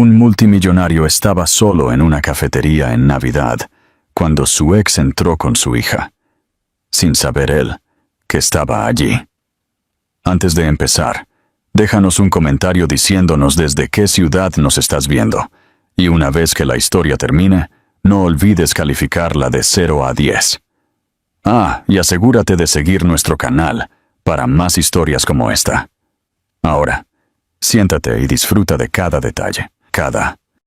Un multimillonario estaba solo en una cafetería en Navidad cuando su ex entró con su hija, sin saber él que estaba allí. Antes de empezar, déjanos un comentario diciéndonos desde qué ciudad nos estás viendo, y una vez que la historia termine, no olvides calificarla de 0 a 10. Y asegúrate de seguir nuestro canal para más historias como esta. Ahora, siéntate y disfruta de cada detalle.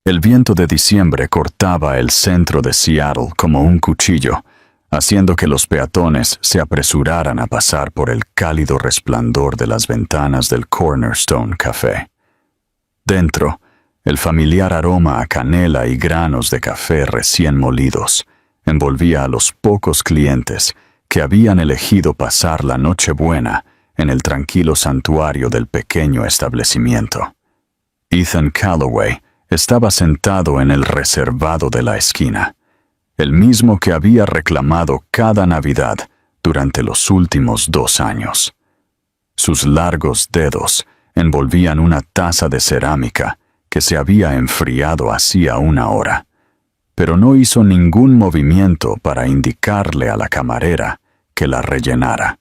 El viento de diciembre cortaba el centro de Seattle como un cuchillo, haciendo que los peatones se apresuraran a pasar por el cálido resplandor de las ventanas del Cornerstone Café. Dentro, el familiar aroma a canela y granos de café recién molidos envolvía a los pocos clientes que habían elegido pasar la Nochebuena en el tranquilo santuario del pequeño establecimiento. Ethan Calloway estaba sentado en el reservado de la esquina, el mismo que había reclamado cada Navidad durante los últimos 2 años. Sus largos dedos envolvían una taza de cerámica que se había enfriado hacía 1 hora, pero no hizo ningún movimiento para indicarle a la camarera que la rellenara.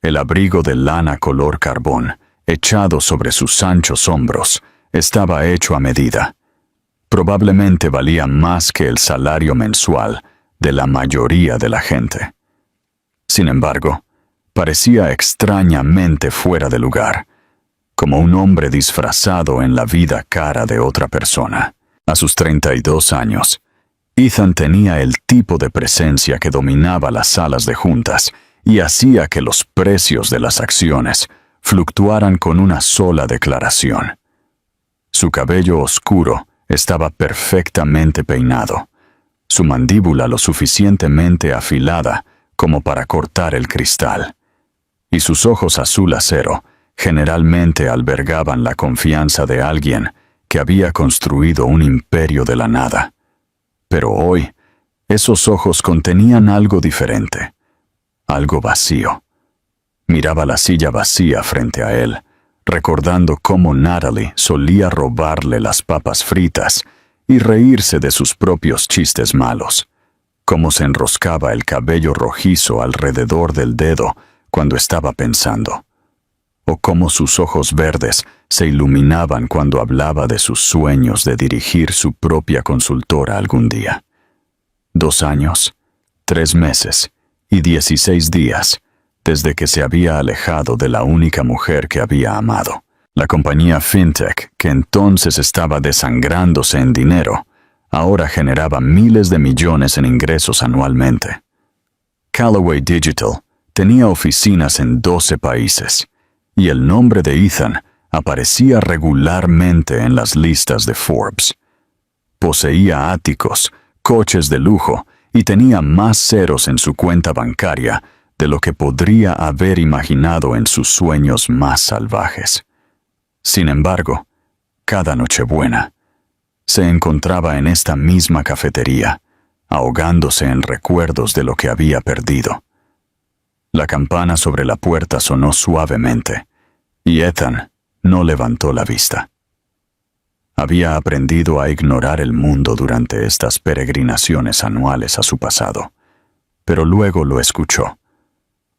El abrigo de lana color carbón, echado sobre sus anchos hombros, estaba hecho a medida. Probablemente valía más que el salario mensual de la mayoría de la gente. Sin embargo, parecía extrañamente fuera de lugar, como un hombre disfrazado en la vida cara de otra persona. A sus 32 años, Ethan tenía el tipo de presencia que dominaba las salas de juntas y hacía que los precios de las acciones fluctuaran con una sola declaración. Su cabello oscuro estaba perfectamente peinado, su mandíbula lo suficientemente afilada como para cortar el cristal, y sus ojos azul acero generalmente albergaban la confianza de alguien que había construido un imperio de la nada. Pero hoy, esos ojos contenían algo diferente, algo vacío. Miraba la silla vacía frente a él, recordando cómo Natalie solía robarle las papas fritas y reírse de sus propios chistes malos, cómo se enroscaba el cabello rojizo alrededor del dedo cuando estaba pensando, o cómo sus ojos verdes se iluminaban cuando hablaba de sus sueños de dirigir su propia consultora algún día. 2 años, 3 meses y 16 días desde que se había alejado de la única mujer que había amado. La compañía FinTech, que entonces estaba desangrándose en dinero, ahora generaba miles de millones en ingresos anualmente. Calloway Digital tenía oficinas en 12 países, y el nombre de Ethan aparecía regularmente en las listas de Forbes. Poseía áticos, coches de lujo y tenía más ceros en su cuenta bancaria de lo que podría haber imaginado en sus sueños más salvajes. Sin embargo, cada Nochebuena, se encontraba en esta misma cafetería, ahogándose en recuerdos de lo que había perdido. La campana sobre la puerta sonó suavemente, y Ethan no levantó la vista. Había aprendido a ignorar el mundo durante estas peregrinaciones anuales a su pasado, pero luego lo escuchó.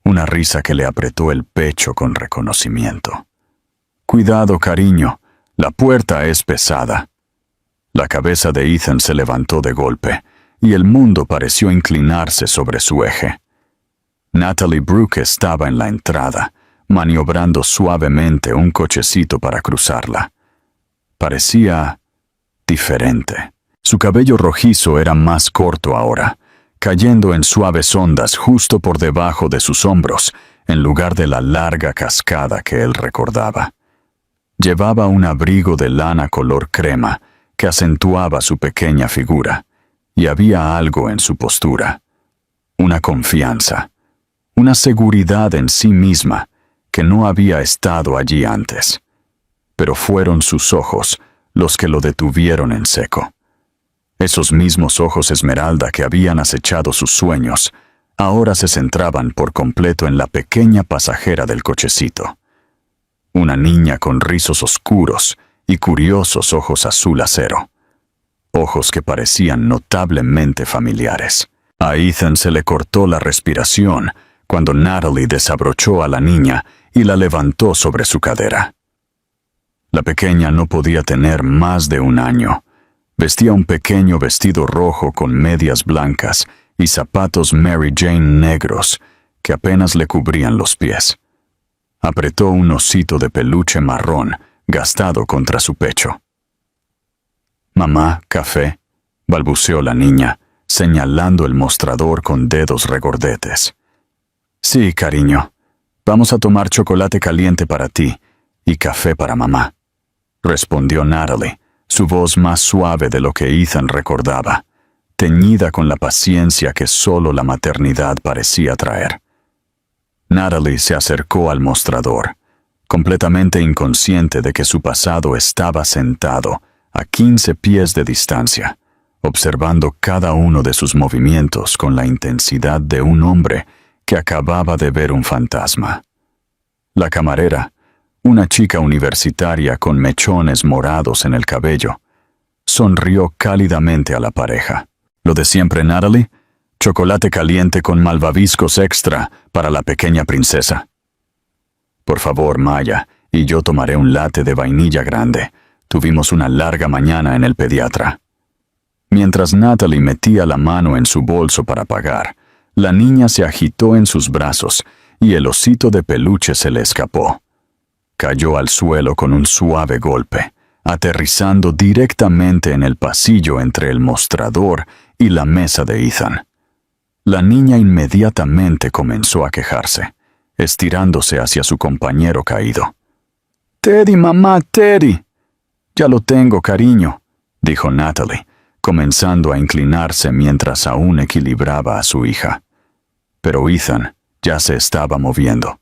Una risa que le apretó el pecho con reconocimiento. «Cuidado, cariño, la puerta es pesada». La cabeza de Ethan se levantó de golpe, y el mundo pareció inclinarse sobre su eje. Natalie Brooke estaba en la entrada, maniobrando suavemente un cochecito para cruzarla. Parecía diferente. Su cabello rojizo era más corto ahora, cayendo en suaves ondas justo por debajo de sus hombros, en lugar de la larga cascada que él recordaba. Llevaba un abrigo de lana color crema que acentuaba su pequeña figura, y había algo en su postura, una confianza, una seguridad en sí misma que no había estado allí antes. Pero fueron sus ojos los que lo detuvieron en seco. Esos mismos ojos esmeralda que habían acechado sus sueños, ahora se centraban por completo en la pequeña pasajera del cochecito. Una niña con rizos oscuros y curiosos ojos azul acero. Ojos que parecían notablemente familiares. A Ethan se le cortó la respiración cuando Natalie desabrochó a la niña y la levantó sobre su cadera. La pequeña no podía tener más de 1 año. Vestía un pequeño vestido rojo con medias blancas y zapatos Mary Jane negros que apenas le cubrían los pies. Apretó un osito de peluche marrón gastado contra su pecho. «Mamá, café», balbuceó la niña, señalando el mostrador con dedos regordetes. «Sí, cariño. Vamos a tomar chocolate caliente para ti y café para mamá», respondió Natalie, su voz más suave de lo que Ethan recordaba, teñida con la paciencia que solo la maternidad parecía traer. Natalie se acercó al mostrador, completamente inconsciente de que su pasado estaba sentado a 15 pies de distancia, observando cada uno de sus movimientos con la intensidad de un hombre que acababa de ver un fantasma. La camarera, una chica universitaria con mechones morados en el cabello, sonrió cálidamente a la pareja. «Lo de siempre, Natalie, chocolate caliente con malvaviscos extra para la pequeña princesa». «Por favor, Maya, y yo tomaré un latte de vainilla grande. Tuvimos una larga mañana en el pediatra». Mientras Natalie metía la mano en su bolso para pagar, la niña se agitó en sus brazos y el osito de peluche se le escapó. Cayó al suelo con un suave golpe, aterrizando directamente en el pasillo entre el mostrador y la mesa de Ethan. La niña inmediatamente comenzó a quejarse, estirándose hacia su compañero caído. «Teddy, mamá, Teddy». «Ya lo tengo, cariño», dijo Natalie, comenzando a inclinarse mientras aún equilibraba a su hija. Pero Ethan ya se estaba moviendo.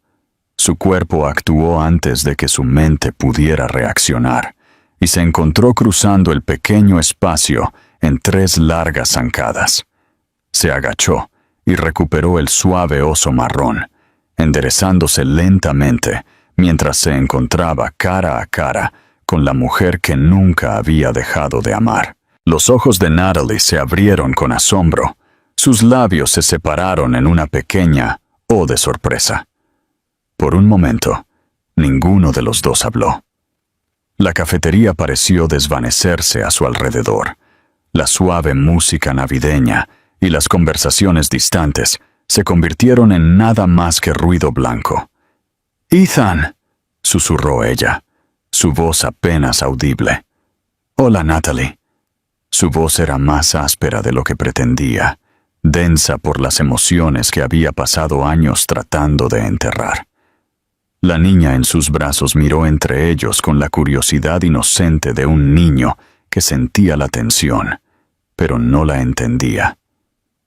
Su cuerpo actuó antes de que su mente pudiera reaccionar, y se encontró cruzando el pequeño espacio en 3 largas zancadas. Se agachó y recuperó el suave oso marrón, enderezándose lentamente mientras se encontraba cara a cara con la mujer que nunca había dejado de amar. Los ojos de Natalie se abrieron con asombro. Sus labios se separaron en una pequeña O de sorpresa. Por un momento, ninguno de los dos habló. La cafetería pareció desvanecerse a su alrededor. La suave música navideña y las conversaciones distantes se convirtieron en nada más que ruido blanco. «Ethan», susurró ella, su voz apenas audible. «Hola, Natalie». Su voz era más áspera de lo que pretendía, densa por las emociones que había pasado años tratando de enterrar. La niña en sus brazos miró entre ellos con la curiosidad inocente de un niño que sentía la tensión, pero no la entendía.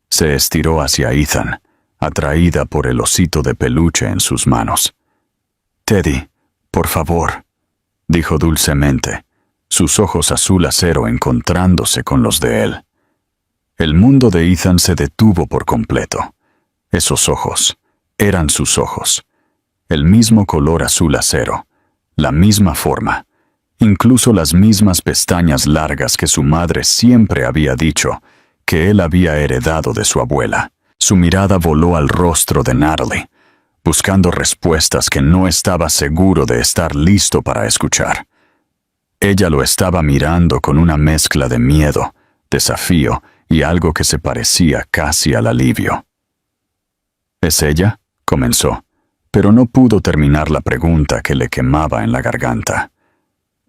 Se estiró hacia Ethan, atraída por el osito de peluche en sus manos. «Teddy, por favor», dijo dulcemente, sus ojos azul acero encontrándose con los de él. El mundo de Ethan se detuvo por completo. Esos ojos eran sus ojos. El mismo color azul acero, la misma forma, incluso las mismas pestañas largas que su madre siempre había dicho que él había heredado de su abuela. Su mirada voló al rostro de Natalie, buscando respuestas que no estaba seguro de estar listo para escuchar. Ella lo estaba mirando con una mezcla de miedo, desafío y algo que se parecía casi al alivio. «¿Es ella?», comenzó, pero no pudo terminar la pregunta que le quemaba en la garganta.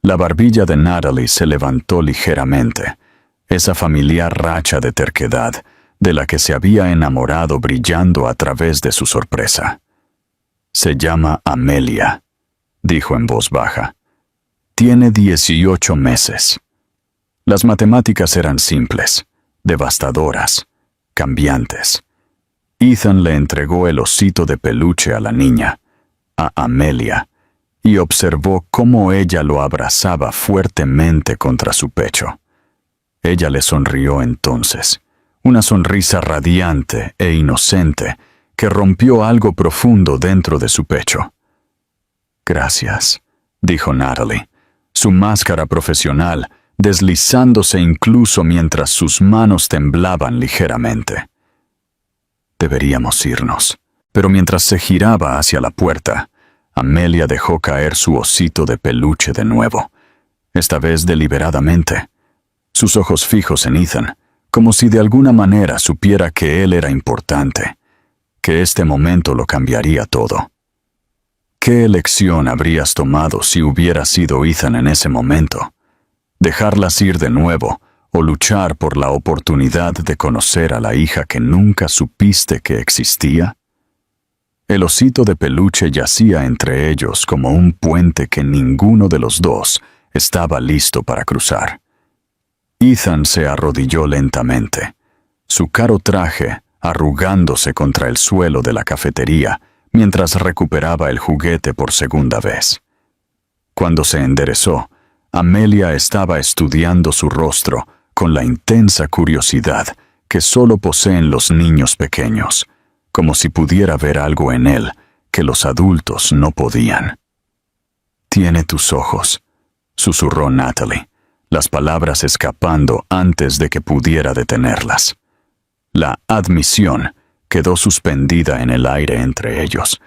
La barbilla de Natalie se levantó ligeramente, esa familiar racha de terquedad de la que se había enamorado brillando a través de su sorpresa. «Se llama Amelia», dijo en voz baja. «Tiene 18 meses». Las matemáticas eran simples, devastadoras, cambiantes. Ethan le entregó el osito de peluche a la niña, a Amelia, y observó cómo ella lo abrazaba fuertemente contra su pecho. Ella le sonrió entonces, una sonrisa radiante e inocente que rompió algo profundo dentro de su pecho. «Gracias», dijo Natalie, su máscara profesional deslizándose incluso mientras sus manos temblaban ligeramente. Deberíamos irnos. Pero mientras se giraba hacia la puerta, Amelia dejó caer su osito de peluche de nuevo, esta vez deliberadamente, sus ojos fijos en Ethan, como si de alguna manera supiera que él era importante, que este momento lo cambiaría todo. ¿Qué elección habrías tomado si hubiera sido Ethan en ese momento? ¿Dejarlas ir de nuevo o luchar por la oportunidad de conocer a la hija que nunca supiste que existía? El osito de peluche yacía entre ellos como un puente que ninguno de los dos estaba listo para cruzar. Ethan se arrodilló lentamente, su caro traje arrugándose contra el suelo de la cafetería mientras recuperaba el juguete por segunda vez. Cuando se enderezó, Amelia estaba estudiando su rostro con la intensa curiosidad que solo poseen los niños pequeños, como si pudiera ver algo en él que los adultos no podían. «Tiene tus ojos», susurró Natalie, las palabras escapando antes de que pudiera detenerlas. La admisión quedó suspendida en el aire entre ellos,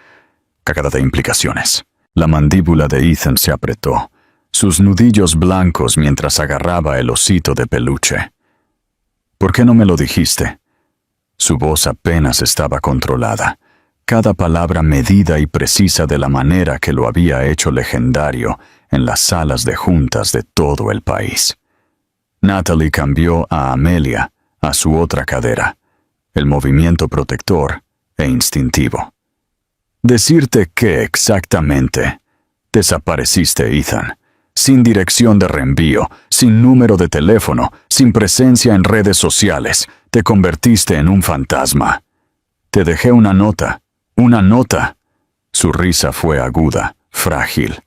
cargada de implicaciones. La mandíbula de Ethan se apretó, sus nudillos blancos mientras agarraba el osito de peluche. «¿Por qué no me lo dijiste?» Su voz apenas estaba controlada, cada palabra medida y precisa de la manera que lo había hecho legendario en las salas de juntas de todo el país. Natalie cambió a Amelia a su otra cadera, el movimiento protector e instintivo. «¿Decirte qué exactamente? Desapareciste, Ethan. Sin dirección de reenvío, sin número de teléfono, sin presencia en redes sociales. Te convertiste en un fantasma. Te dejé una nota. ¡Una nota!». Su risa fue aguda, frágil.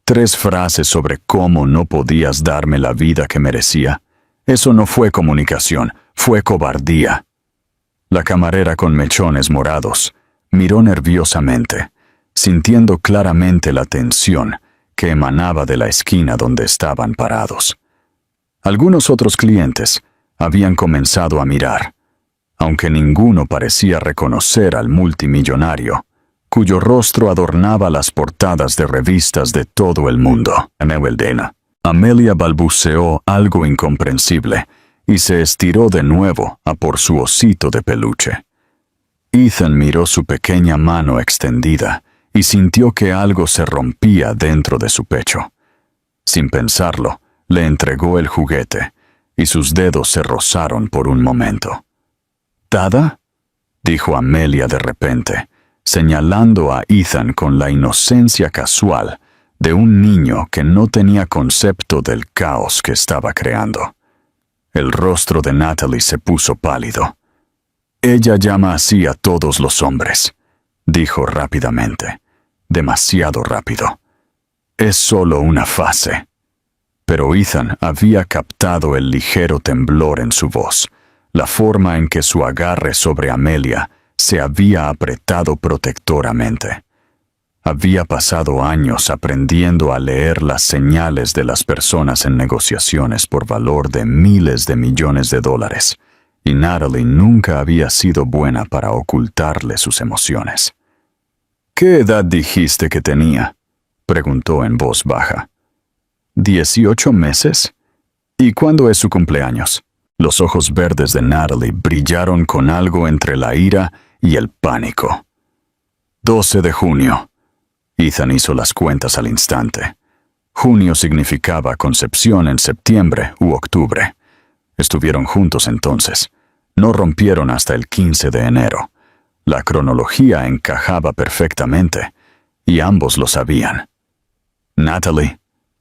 3 frases sobre cómo no podías darme la vida que merecía. Eso no fue comunicación, fue cobardía. La camarera con mechones morados miró nerviosamente, sintiendo claramente la tensión que emanaba de la esquina donde estaban parados. Algunos otros clientes habían comenzado a mirar, aunque ninguno parecía reconocer al multimillonario, cuyo rostro adornaba las portadas de revistas de todo el mundo. Amelia balbuceó algo incomprensible y se estiró de nuevo a por su osito de peluche. Ethan miró su pequeña mano extendida y sintió que algo se rompía dentro de su pecho. Sin pensarlo, le entregó el juguete y sus dedos se rozaron por un momento. «¿Dada?», dijo Amelia de repente, señalando a Ethan con la inocencia casual de un niño que no tenía concepto del caos que estaba creando. El rostro de Natalie se puso pálido. «Ella llama así a todos los hombres», dijo rápidamente, demasiado rápido. «Es solo una fase». Pero Ethan había captado el ligero temblor en su voz, la forma en que su agarre sobre Amelia se había apretado protectoramente. Había pasado años aprendiendo a leer las señales de las personas en negociaciones por valor de miles de millones de dólares, y Natalie nunca había sido buena para ocultarle sus emociones. «¿Qué edad dijiste que tenía?», preguntó en voz baja. «¿18 meses? ¿Y cuándo es su cumpleaños?». Los ojos verdes de Natalie brillaron con algo entre la ira y el pánico. «12 de junio». Ethan hizo las cuentas al instante. Junio significaba concepción en septiembre u octubre. Estuvieron juntos entonces. No rompieron hasta el 15 de enero. La cronología encajaba perfectamente, y ambos lo sabían. «Natalie»,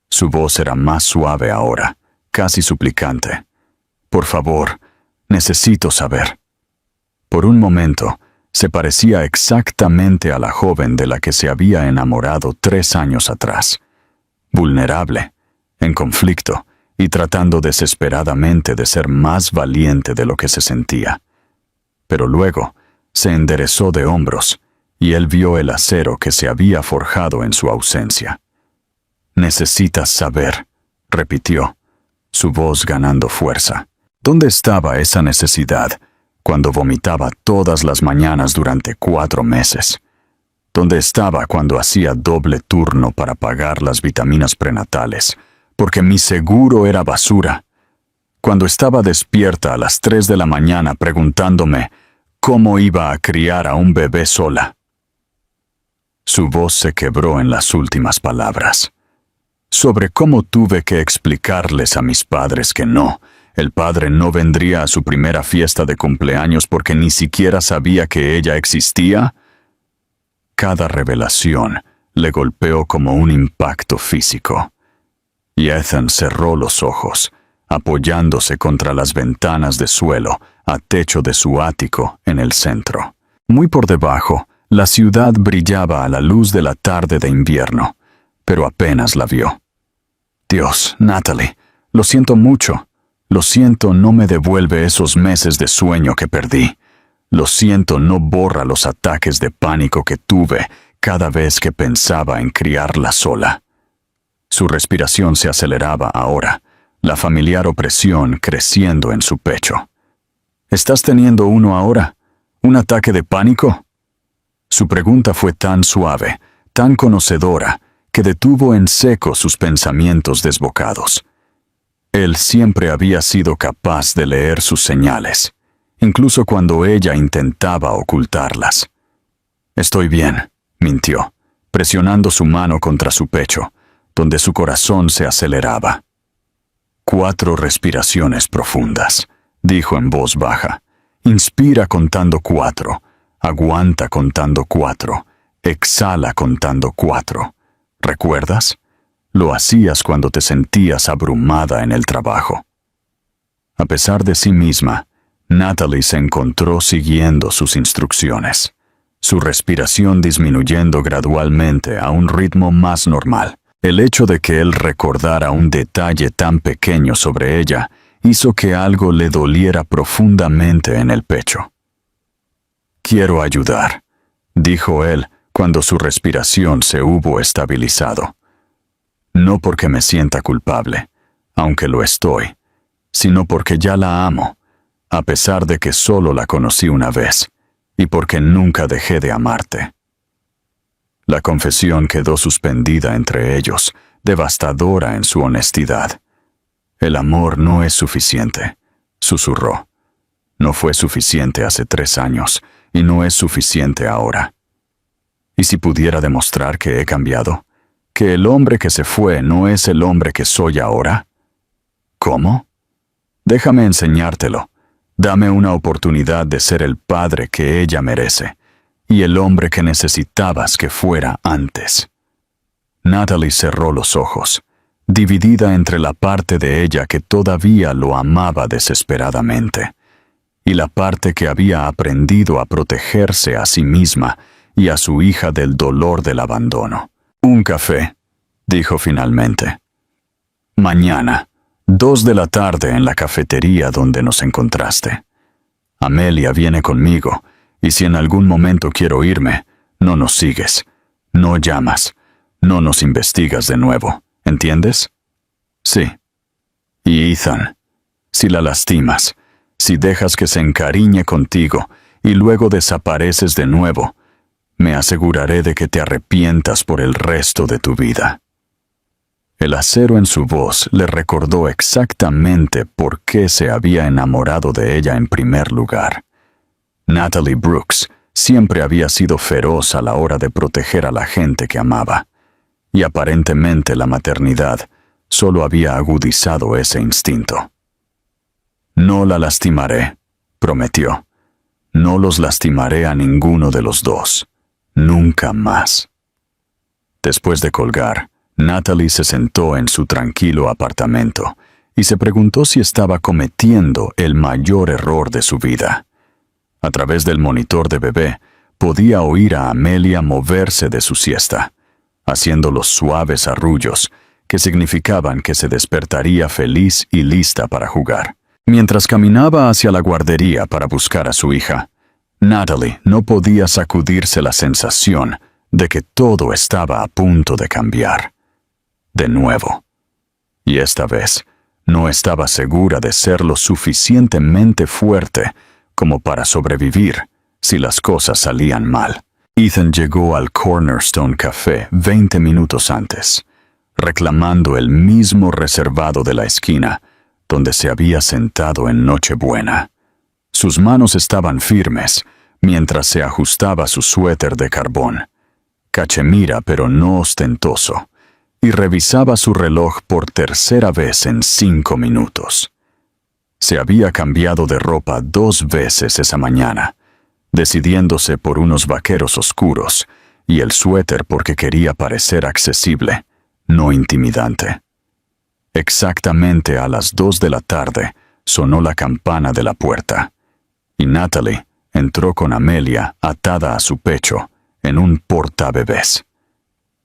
su voz era más suave ahora, casi suplicante. «Por favor, necesito saber». Por un momento, se parecía exactamente a la joven de la que se había enamorado 3 años atrás. Vulnerable, en conflicto y tratando desesperadamente de ser más valiente de lo que se sentía. Pero luego se enderezó de hombros y él vio el acero que se había forjado en su ausencia. Necesitas saber, repitió, su voz ganando fuerza. ¿Dónde estaba esa necesidad cuando vomitaba todas las mañanas durante 4 meses? ¿Dónde estaba cuando hacía doble turno para pagar las vitaminas prenatales, porque mi seguro era basura? Cuando estaba despierta a las 3 de la mañana preguntándome cómo iba a criar a un bebé sola. Su voz se quebró en las últimas palabras. Sobre cómo tuve que explicarles a mis padres que no, el padre no vendría a su primera fiesta de cumpleaños porque ni siquiera sabía que ella existía. Cada revelación le golpeó como un impacto físico. Y Ethan cerró los ojos, apoyándose contra las ventanas de suelo a techo de su ático en el centro. Muy por debajo, la ciudad brillaba a la luz de la tarde de invierno, pero apenas la vio. Dios, Natalie, lo siento mucho. Lo siento, no me devuelve esos meses de sueño que perdí. Lo siento, no borra los ataques de pánico que tuve cada vez que pensaba en criarla sola. Su respiración se aceleraba ahora, la familiar opresión creciendo en su pecho. ¿Estás teniendo uno ahora? ¿Un ataque de pánico? Su pregunta fue tan suave, tan conocedora, que detuvo en seco sus pensamientos desbocados. Él siempre había sido capaz de leer sus señales, incluso cuando ella intentaba ocultarlas. Estoy bien, mintió, presionando su mano contra su pecho, donde su corazón se aceleraba. 4 respiraciones profundas, dijo en voz baja. Inspira contando 4, aguanta contando 4, exhala contando 4. ¿Recuerdas? Lo hacías cuando te sentías abrumada en el trabajo. A pesar de sí misma, Natalie se encontró siguiendo sus instrucciones, su respiración disminuyendo gradualmente a un ritmo más normal. El hecho de que él recordara un detalle tan pequeño sobre ella hizo que algo le doliera profundamente en el pecho. «Quiero ayudar», dijo él cuando su respiración se hubo estabilizado. No porque me sienta culpable, aunque lo estoy, sino porque ya la amo, a pesar de que solo la conocí una vez, y porque nunca dejé de amarte. La confesión quedó suspendida entre ellos, devastadora en su honestidad. El amor no es suficiente, susurró. No fue suficiente hace 3 años, y no es suficiente ahora. ¿Y si pudiera demostrar que he cambiado? ¿Que el hombre que se fue no es el hombre que soy ahora? ¿Cómo? Déjame enseñártelo. Dame una oportunidad de ser el padre que ella merece, y el hombre que necesitabas que fuera antes. Natalie cerró los ojos, dividida entre la parte de ella que todavía lo amaba desesperadamente, y la parte que había aprendido a protegerse a sí misma y a su hija del dolor del abandono. «Un café», dijo finalmente. «Mañana, 2 de la tarde en la cafetería donde nos encontraste. Amelia viene conmigo, y si en algún momento quiero irme, no nos sigues, no llamas, no nos investigas de nuevo, ¿entiendes?» «Sí». «Y Ethan, si la lastimas, si dejas que se encariñe contigo y luego desapareces de nuevo, me aseguraré de que te arrepientas por el resto de tu vida». El acero en su voz le recordó exactamente por qué se había enamorado de ella en primer lugar. Natalie Brooks siempre había sido feroz a la hora de proteger a la gente que amaba, y aparentemente la maternidad solo había agudizado ese instinto. «No la lastimaré», prometió. «No los lastimaré a ninguno de los dos. Nunca más». Después de colgar, Natalie se sentó en su tranquilo apartamento y se preguntó si estaba cometiendo el mayor error de su vida. A través del monitor de bebé, podía oír a Amelia moverse de su siesta, haciendo los suaves arrullos que significaban que se despertaría feliz y lista para jugar. Mientras caminaba hacia la guardería para buscar a su hija, Natalie no podía sacudirse la sensación de que todo estaba a punto de cambiar. de nuevo. Y esta vez no estaba segura de ser lo suficientemente fuerte como para sobrevivir si las cosas salían mal. Ethan llegó al Cornerstone Café 20 minutos antes, reclamando el mismo reservado de la esquina, donde se había sentado en Nochebuena. Sus manos estaban firmes mientras se ajustaba su suéter de carbón, cachemira pero no ostentoso, y revisaba su reloj por tercera vez en 5 minutos. Se había cambiado de ropa 2 veces esa mañana, decidiéndose por unos vaqueros oscuros y el suéter porque quería parecer accesible, no intimidante. Exactamente a las 2 de la tarde sonó la campana de la puerta, y Natalie entró con Amelia atada a su pecho en un portabebés.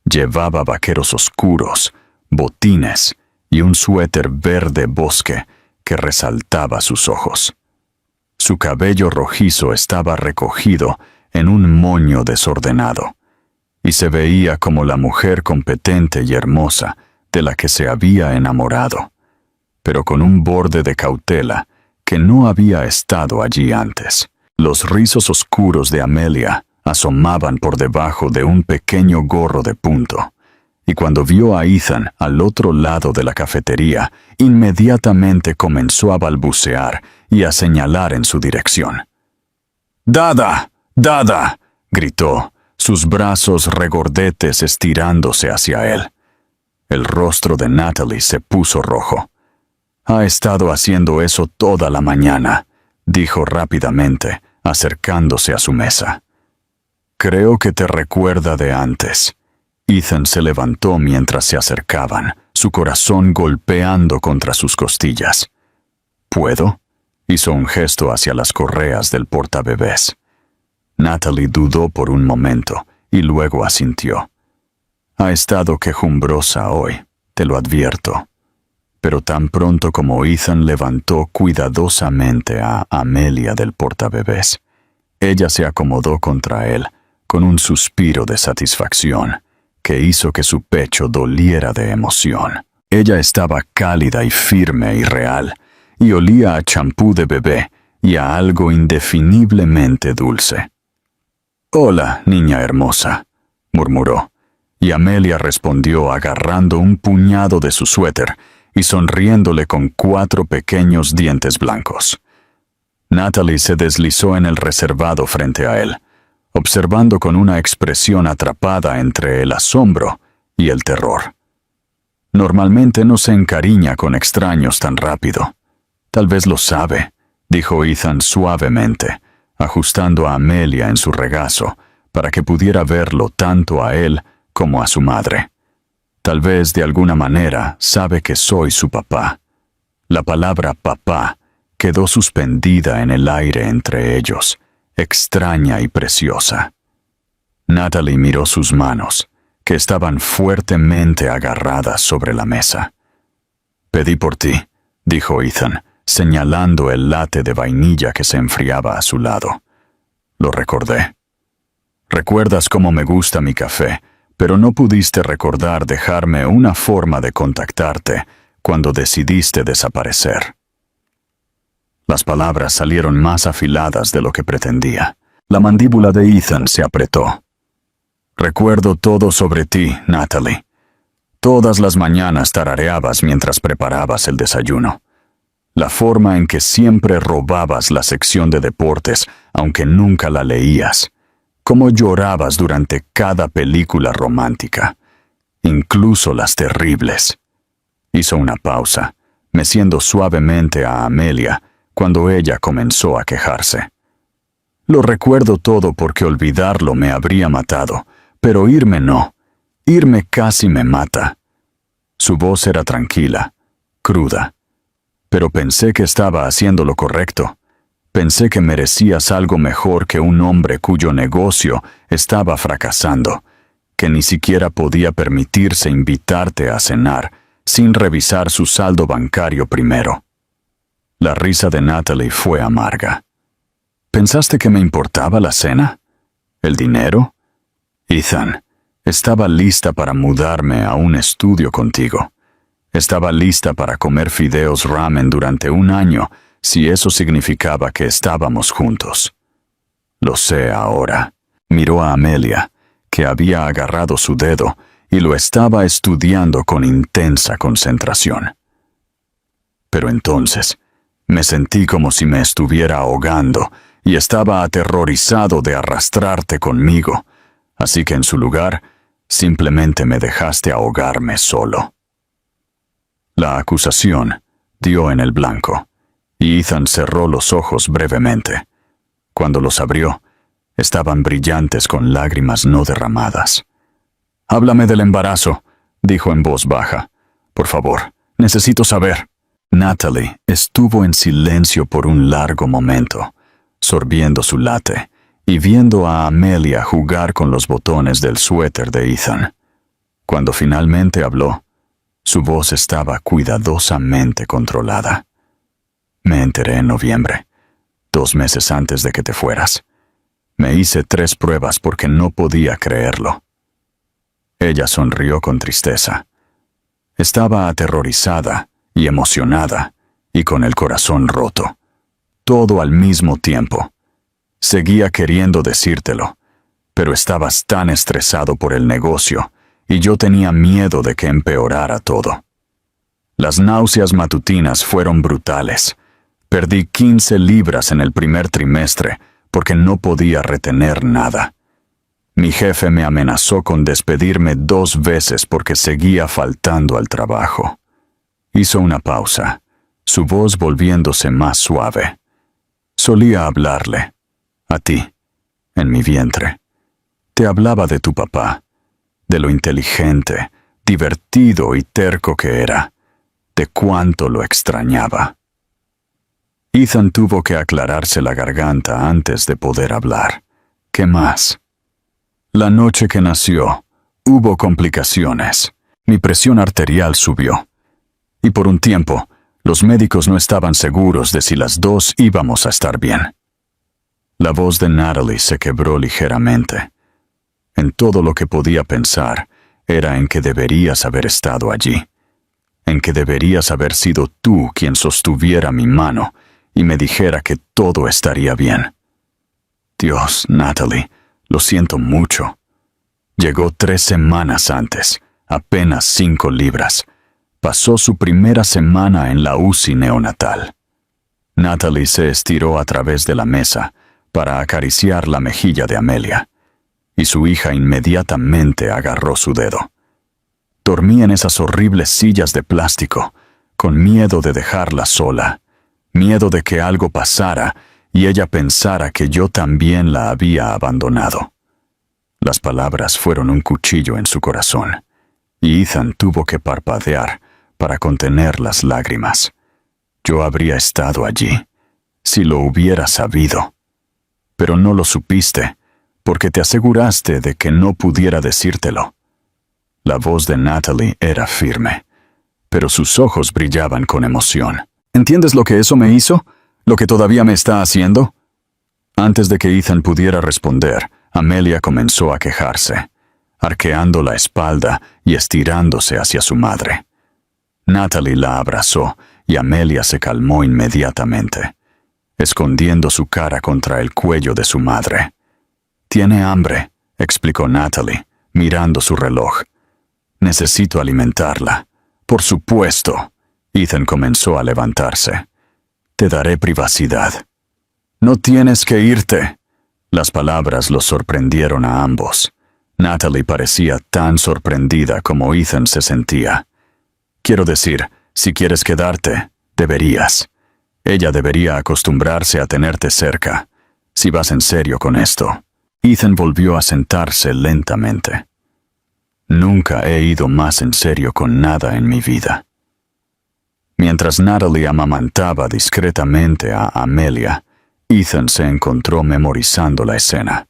Llevaba vaqueros oscuros, botines y un suéter verde bosque que resaltaba sus ojos. Su cabello rojizo estaba recogido en un moño desordenado, y se veía como la mujer competente y hermosa de la que se había enamorado, pero con un borde de cautela que no había estado allí antes. Los rizos oscuros de Amelia asomaban por debajo de un pequeño gorro de punto, y cuando vio a Ethan al otro lado de la cafetería, inmediatamente comenzó a balbucear y a señalar en su dirección. «¡Dada! ¡Dada!», gritó, sus brazos regordetes estirándose hacia él. El rostro de Natalie se puso rojo. «Ha estado haciendo eso toda la mañana», dijo rápidamente, acercándose a su mesa. «Creo que te recuerda de antes». Ethan se levantó mientras se acercaban, su corazón golpeando contra sus costillas. «¿Puedo?», hizo un gesto hacia las correas del portabebés. Natalie dudó por un momento y luego asintió. «Ha estado quejumbrosa hoy, te lo advierto». Pero tan pronto como Ethan levantó cuidadosamente a Amelia del portabebés, ella se acomodó contra él con un suspiro de satisfacción que hizo que su pecho doliera de emoción. Ella estaba cálida y firme y real, y olía a champú de bebé y a algo indefiniblemente dulce. «Hola, niña hermosa», murmuró, y Amelia respondió agarrando un puñado de su suéter y sonriéndole con 4 pequeños dientes blancos. Natalie se deslizó en el reservado frente a él, observando con una expresión atrapada entre el asombro y el terror. Normalmente no se encariña con extraños tan rápido. «Tal vez lo sabe», dijo Ethan suavemente, ajustando a Amelia en su regazo para que pudiera verlo tanto a él como a su madre. «Tal vez de alguna manera sabe que soy su papá». La palabra papá quedó suspendida en el aire entre ellos, extraña y preciosa. Natalie miró sus manos, que estaban fuertemente agarradas sobre la mesa. «Pedí por ti», dijo Ethan, señalando el latte de vainilla que se enfriaba a su lado. Lo recordé. «Recuerdas cómo me gusta mi café, pero no pudiste recordar dejarme una forma de contactarte cuando decidiste desaparecer». Las palabras salieron más afiladas de lo que pretendía. La mandíbula de Ethan se apretó. «Recuerdo todo sobre ti, Natalie. Todas las mañanas tarareabas mientras preparabas el desayuno. La forma en que siempre robabas la sección de deportes, aunque nunca la leías. Cómo llorabas durante cada película romántica, incluso las terribles». Hizo una pausa, meciendo suavemente a Amelia cuando ella comenzó a quejarse. «Lo recuerdo todo porque olvidarlo me habría matado, pero irme no. Irme casi me mata». Su voz era tranquila, cruda. «Pero pensé que estaba haciendo lo correcto. Pensé que merecías algo mejor que un hombre cuyo negocio estaba fracasando, que ni siquiera podía permitirse invitarte a cenar sin revisar su saldo bancario primero». La risa de Natalie fue amarga. «¿Pensaste que me importaba la cena? ¿El dinero? Ethan, Estaba lista para mudarme a un estudio contigo. Estaba lista para comer fideos ramen durante un año si eso significaba que estábamos juntos. Lo sé ahora. Miró a Amelia, que había agarrado su dedo y lo estaba estudiando con intensa concentración. Pero entonces me sentí como si me estuviera ahogando y estaba aterrorizado de arrastrarte conmigo, así que en su lugar simplemente me dejaste ahogarme solo. La acusación dio en el blanco, y Ethan cerró los ojos brevemente. Cuando los abrió, estaban brillantes con lágrimas no derramadas. «Háblame del embarazo», dijo en voz baja. «Por favor, necesito saber». Natalie estuvo en silencio por un largo momento, sorbiendo su latte y viendo a Amelia jugar con los botones del suéter de Ethan. Cuando finalmente habló, su voz estaba cuidadosamente controlada. «Me enteré en noviembre, 2 meses antes de que te fueras. Me hice 3 pruebas porque no podía creerlo». Ella sonrió con tristeza. Estaba aterrorizada y emocionada, y con el corazón roto. Todo al mismo tiempo. Seguía queriendo decírtelo, pero estabas tan estresado por el negocio, y yo tenía miedo de que empeorara todo. Las náuseas matutinas fueron brutales. Perdí 15 libras en el primer trimestre porque no podía retener nada. Mi jefe me amenazó con despedirme 2 veces porque seguía faltando al trabajo. Hizo una pausa, su voz volviéndose más suave. Solía hablarle, a ti, en mi vientre. Te hablaba de tu papá, de lo inteligente, divertido y terco que era, de cuánto lo extrañaba. Ethan tuvo que aclararse la garganta antes de poder hablar. ¿Qué más? La noche que nació, hubo complicaciones. Mi presión arterial subió. Y por un tiempo, los médicos no estaban seguros de si las 2 íbamos a estar bien. La voz de Natalie se quebró ligeramente. En todo lo que podía pensar era en que deberías haber estado allí. En que deberías haber sido tú quien sostuviera mi mano y me dijera que todo estaría bien. Dios, Natalie, lo siento mucho. Llegó 3 semanas antes, apenas 5 libras. Pasó su primera semana en la UCI neonatal. Natalie se estiró a través de la mesa para acariciar la mejilla de Amelia, y su hija inmediatamente agarró su dedo. Dormí en esas horribles sillas de plástico, con miedo de dejarla sola, miedo de que algo pasara y ella pensara que yo también la había abandonado. Las palabras fueron un cuchillo en su corazón, y Ethan tuvo que parpadear para contener las lágrimas. Yo habría estado allí, si lo hubiera sabido. Pero no lo supiste, porque te aseguraste de que no pudiera decírtelo. La voz de Natalie era firme, pero sus ojos brillaban con emoción. ¿Entiendes lo que eso me hizo? ¿Lo que todavía me está haciendo? Antes de que Ethan pudiera responder, Amelia comenzó a quejarse, arqueando la espalda y estirándose hacia su madre. Natalie la abrazó y Amelia se calmó inmediatamente, escondiendo su cara contra el cuello de su madre. «Tiene hambre», explicó Natalie, mirando su reloj. «Necesito alimentarla». «Por supuesto». Ethan comenzó a levantarse. «Te daré privacidad». «No tienes que irte». Las palabras los sorprendieron a ambos. Natalie parecía tan sorprendida como Ethan se sentía. «Quiero decir, si quieres quedarte, deberías. Ella debería acostumbrarse a tenerte cerca, si vas en serio con esto». Ethan volvió a sentarse lentamente. «Nunca he ido más en serio con nada en mi vida». Mientras Natalie amamantaba discretamente a Amelia, Ethan se encontró memorizando la escena.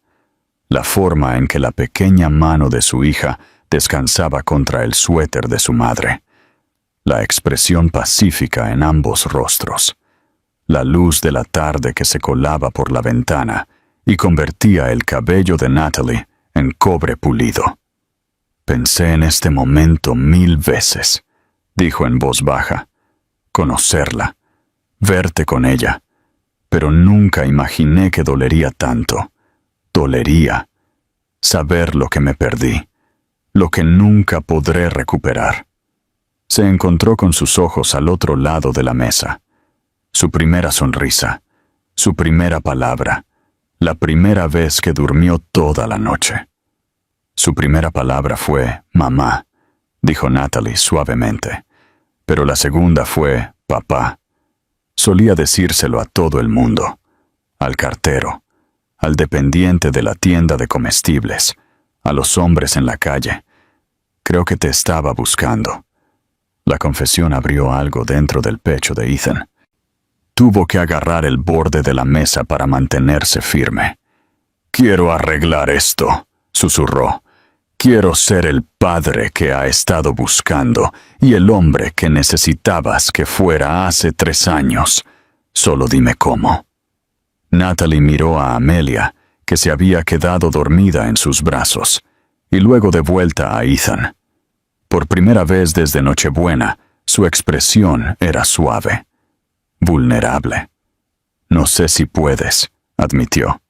La forma en que la pequeña mano de su hija descansaba contra el suéter de su madre. La expresión pacífica en ambos rostros. La luz de la tarde que se colaba por la ventana y convertía el cabello de Natalie en cobre pulido. Pensé en este momento 1000 veces, dijo en voz baja. Conocerla, verte con ella, pero nunca imaginé que dolería tanto. Dolería saber lo que me perdí, lo que nunca podré recuperar. Se encontró con sus ojos al otro lado de la mesa. Su primera sonrisa, su primera palabra, la primera vez que durmió toda la noche. Su primera palabra fue «mamá», dijo Natalie suavemente, pero la segunda fue «papá». Solía decírselo a todo el mundo, al cartero, al dependiente de la tienda de comestibles, a los hombres en la calle. Creo que te estaba buscando. La confesión abrió algo dentro del pecho de Ethan. Tuvo que agarrar el borde de la mesa para mantenerse firme. «Quiero arreglar esto», susurró. «Quiero ser el padre que ha estado buscando y el hombre que necesitabas que fuera hace 3 años. Solo dime cómo». Natalie miró a Amelia, que se había quedado dormida en sus brazos, y luego de vuelta a Ethan. Por primera vez desde Nochebuena, su expresión era suave, vulnerable. «No sé si puedes», admitió.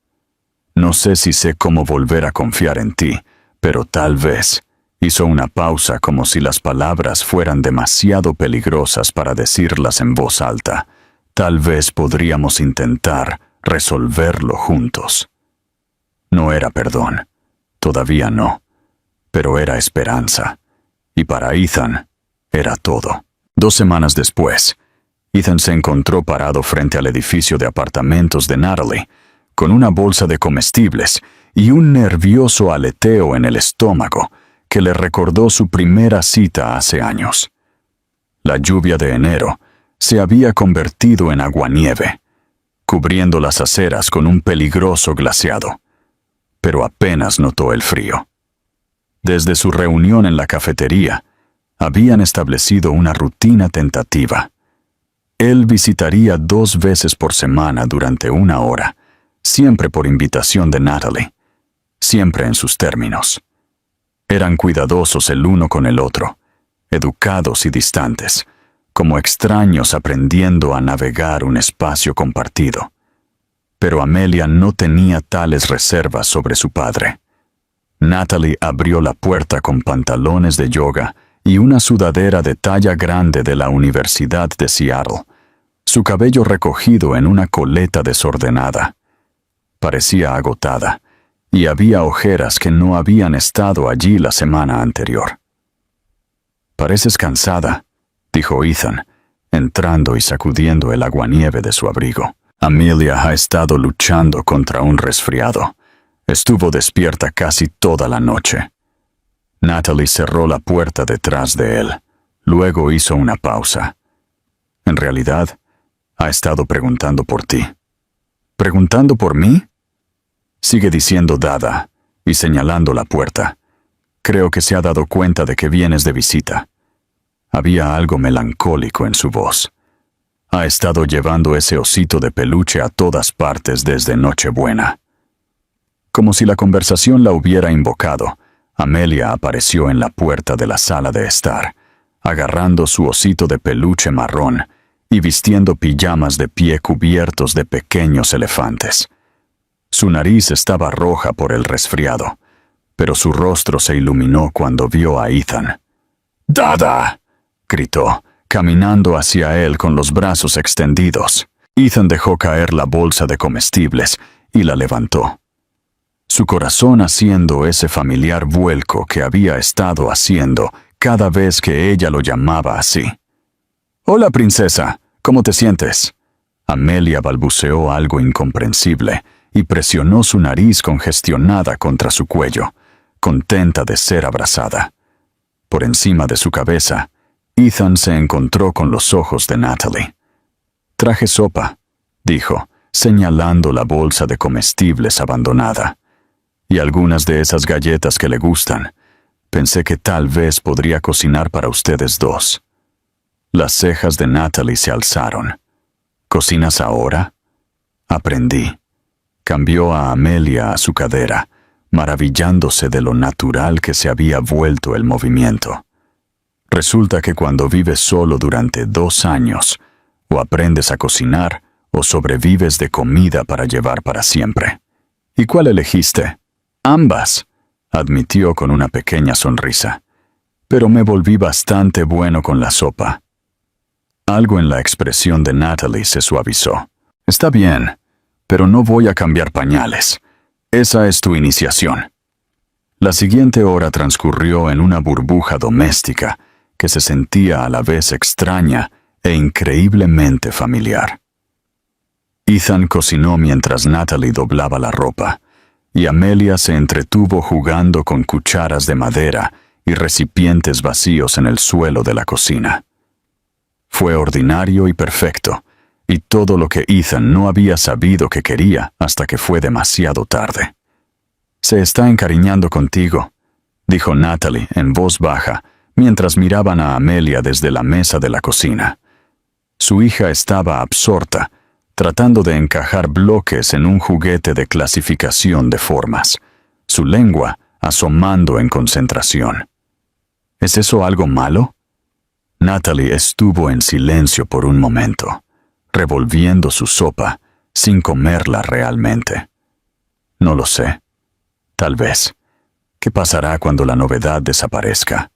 «No sé si sé cómo volver a confiar en ti, pero tal vez». Hizo una pausa como si las palabras fueran demasiado peligrosas para decirlas en voz alta. «Tal vez podríamos intentar resolverlo juntos». No era perdón, todavía no, pero era esperanza. Y para Ethan, era todo. 2 semanas después, Ethan se encontró parado frente al edificio de apartamentos de Natalie, con una bolsa de comestibles y un nervioso aleteo en el estómago que le recordó su primera cita hace años. La lluvia de enero se había convertido en aguanieve, cubriendo las aceras con un peligroso glaciado, pero apenas notó el frío. Desde su reunión en la cafetería, habían establecido una rutina tentativa. Él visitaría 2 veces por semana durante 1 hora, siempre por invitación de Natalie, siempre en sus términos. Eran cuidadosos el uno con el otro, educados y distantes, como extraños aprendiendo a navegar un espacio compartido. Pero Amelia no tenía tales reservas sobre su padre. Natalie abrió la puerta con pantalones de yoga y una sudadera de talla grande de la Universidad de Seattle, su cabello recogido en una coleta desordenada. Parecía agotada, y había ojeras que no habían estado allí la semana anterior. «Pareces cansada», dijo Ethan, entrando y sacudiendo el aguanieve de su abrigo. «Amelia ha estado luchando contra un resfriado. Estuvo despierta casi toda la noche». Natalie cerró la puerta detrás de él. Luego hizo una pausa. «En realidad, ha estado preguntando por ti». «¿Preguntando por mí?». Sigue diciendo Dada y señalando la puerta. «Creo que se ha dado cuenta de que vienes de visita». Había algo melancólico en su voz. «Ha estado llevando ese osito de peluche a todas partes desde Nochebuena». Como si la conversación la hubiera invocado, Amelia apareció en la puerta de la sala de estar, agarrando su osito de peluche marrón y vistiendo pijamas de pie cubiertos de pequeños elefantes. Su nariz estaba roja por el resfriado, pero su rostro se iluminó cuando vio a Ethan. «¡Dada!», gritó, caminando hacia él con los brazos extendidos. Ethan dejó caer la bolsa de comestibles y la levantó, su corazón haciendo ese familiar vuelco que había estado haciendo cada vez que ella lo llamaba así. «Hola, princesa, ¿cómo te sientes?». Amelia balbuceó algo incomprensible y presionó su nariz congestionada contra su cuello, contenta de ser abrazada. Por encima de su cabeza, Ethan se encontró con los ojos de Natalie. «Traje sopa», dijo, señalando la bolsa de comestibles abandonada. «Y algunas de esas galletas que le gustan. Pensé que tal vez podría cocinar para ustedes 2». Las cejas de Natalie se alzaron. «¿Cocinas ahora?». «Aprendí». Cambió a Amelia a su cadera, maravillándose de lo natural que se había vuelto el movimiento. Resulta que cuando vives solo durante 2 años, o aprendes a cocinar, o sobrevives de comida para llevar para siempre. ¿Y cuál elegiste? Ambas, admitió con una pequeña sonrisa. Pero me volví bastante bueno con la sopa. Algo en la expresión de Natalie se suavizó. Está bien, pero no voy a cambiar pañales. Esa es tu iniciación. La siguiente hora transcurrió en una burbuja doméstica que se sentía a la vez extraña e increíblemente familiar. Ethan cocinó mientras Natalie doblaba la ropa, y Amelia se entretuvo jugando con cucharas de madera y recipientes vacíos en el suelo de la cocina. Fue ordinario y perfecto, y todo lo que Ethan no había sabido que quería hasta que fue demasiado tarde. «Se está encariñando contigo», dijo Natalie en voz baja, mientras miraban a Amelia desde la mesa de la cocina. Su hija estaba absorta, tratando de encajar bloques en un juguete de clasificación de formas, su lengua asomando en concentración. ¿Es eso algo malo? Natalie estuvo en silencio por un momento, revolviendo su sopa, sin comerla realmente. No lo sé. Tal vez. ¿Qué pasará cuando la novedad desaparezca?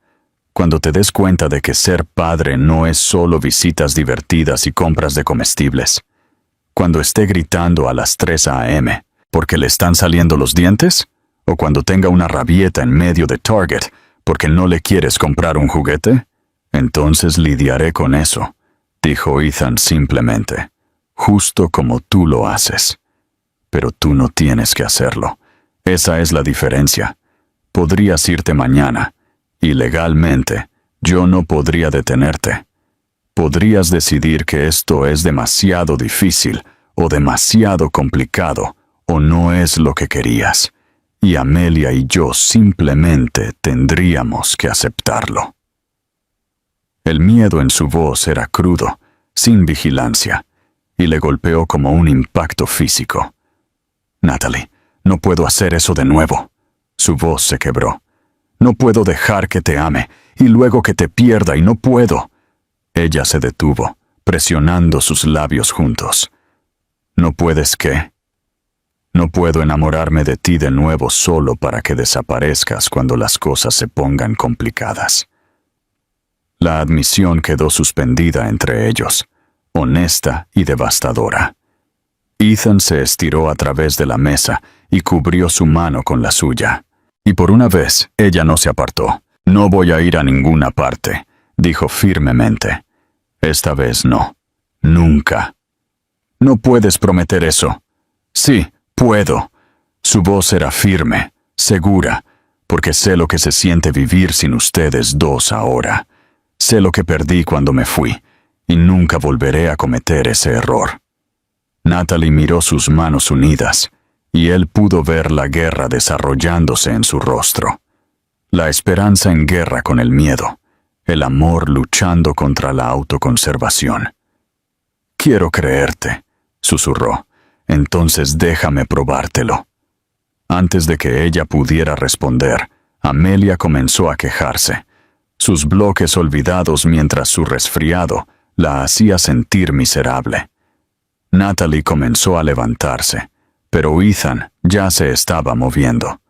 Cuando te des cuenta de que ser padre no es solo visitas divertidas y compras de comestibles. Cuando esté gritando a las 3 a.m. porque le están saliendo los dientes, o cuando tenga una rabieta en medio de Target porque no le quieres comprar un juguete, entonces lidiaré con eso, dijo Ethan simplemente, justo como tú lo haces. Pero tú no tienes que hacerlo. Esa es la diferencia. Podrías irte mañana, y legalmente, yo no podría detenerte. Podrías decidir que esto es demasiado difícil, o demasiado complicado, o no es lo que querías, y Amelia y yo simplemente tendríamos que aceptarlo. El miedo en su voz era crudo, sin vigilancia, y le golpeó como un impacto físico. Natalie, no puedo hacer eso de nuevo. Su voz se quebró. No puedo dejar que te ame, y luego que te pierda, y no puedo. Ella se detuvo, presionando sus labios juntos. ¿No puedes qué? No puedo enamorarme de ti de nuevo solo para que desaparezcas cuando las cosas se pongan complicadas. La admisión quedó suspendida entre ellos, honesta y devastadora. Ethan se estiró a través de la mesa y cubrió su mano con la suya. Y por una vez, ella no se apartó. «No voy a ir a ninguna parte», dijo firmemente. «Esta vez no. Nunca». «No puedes prometer eso». «Sí, puedo». Su voz era firme, segura, porque sé lo que se siente vivir sin ustedes dos ahora. Sé lo que perdí cuando me fui, y nunca volveré a cometer ese error. Natalie miró sus manos unidas, y él pudo ver la guerra desarrollándose en su rostro. La esperanza en guerra con el miedo, el amor luchando contra la autoconservación. «Quiero creerte», susurró. «Entonces déjame probártelo». Antes de que ella pudiera responder, Amelia comenzó a quejarse. Sus bloques olvidados mientras su resfriado la hacía sentir miserable. Natalie comenzó a levantarse, pero Ethan ya se estaba moviendo.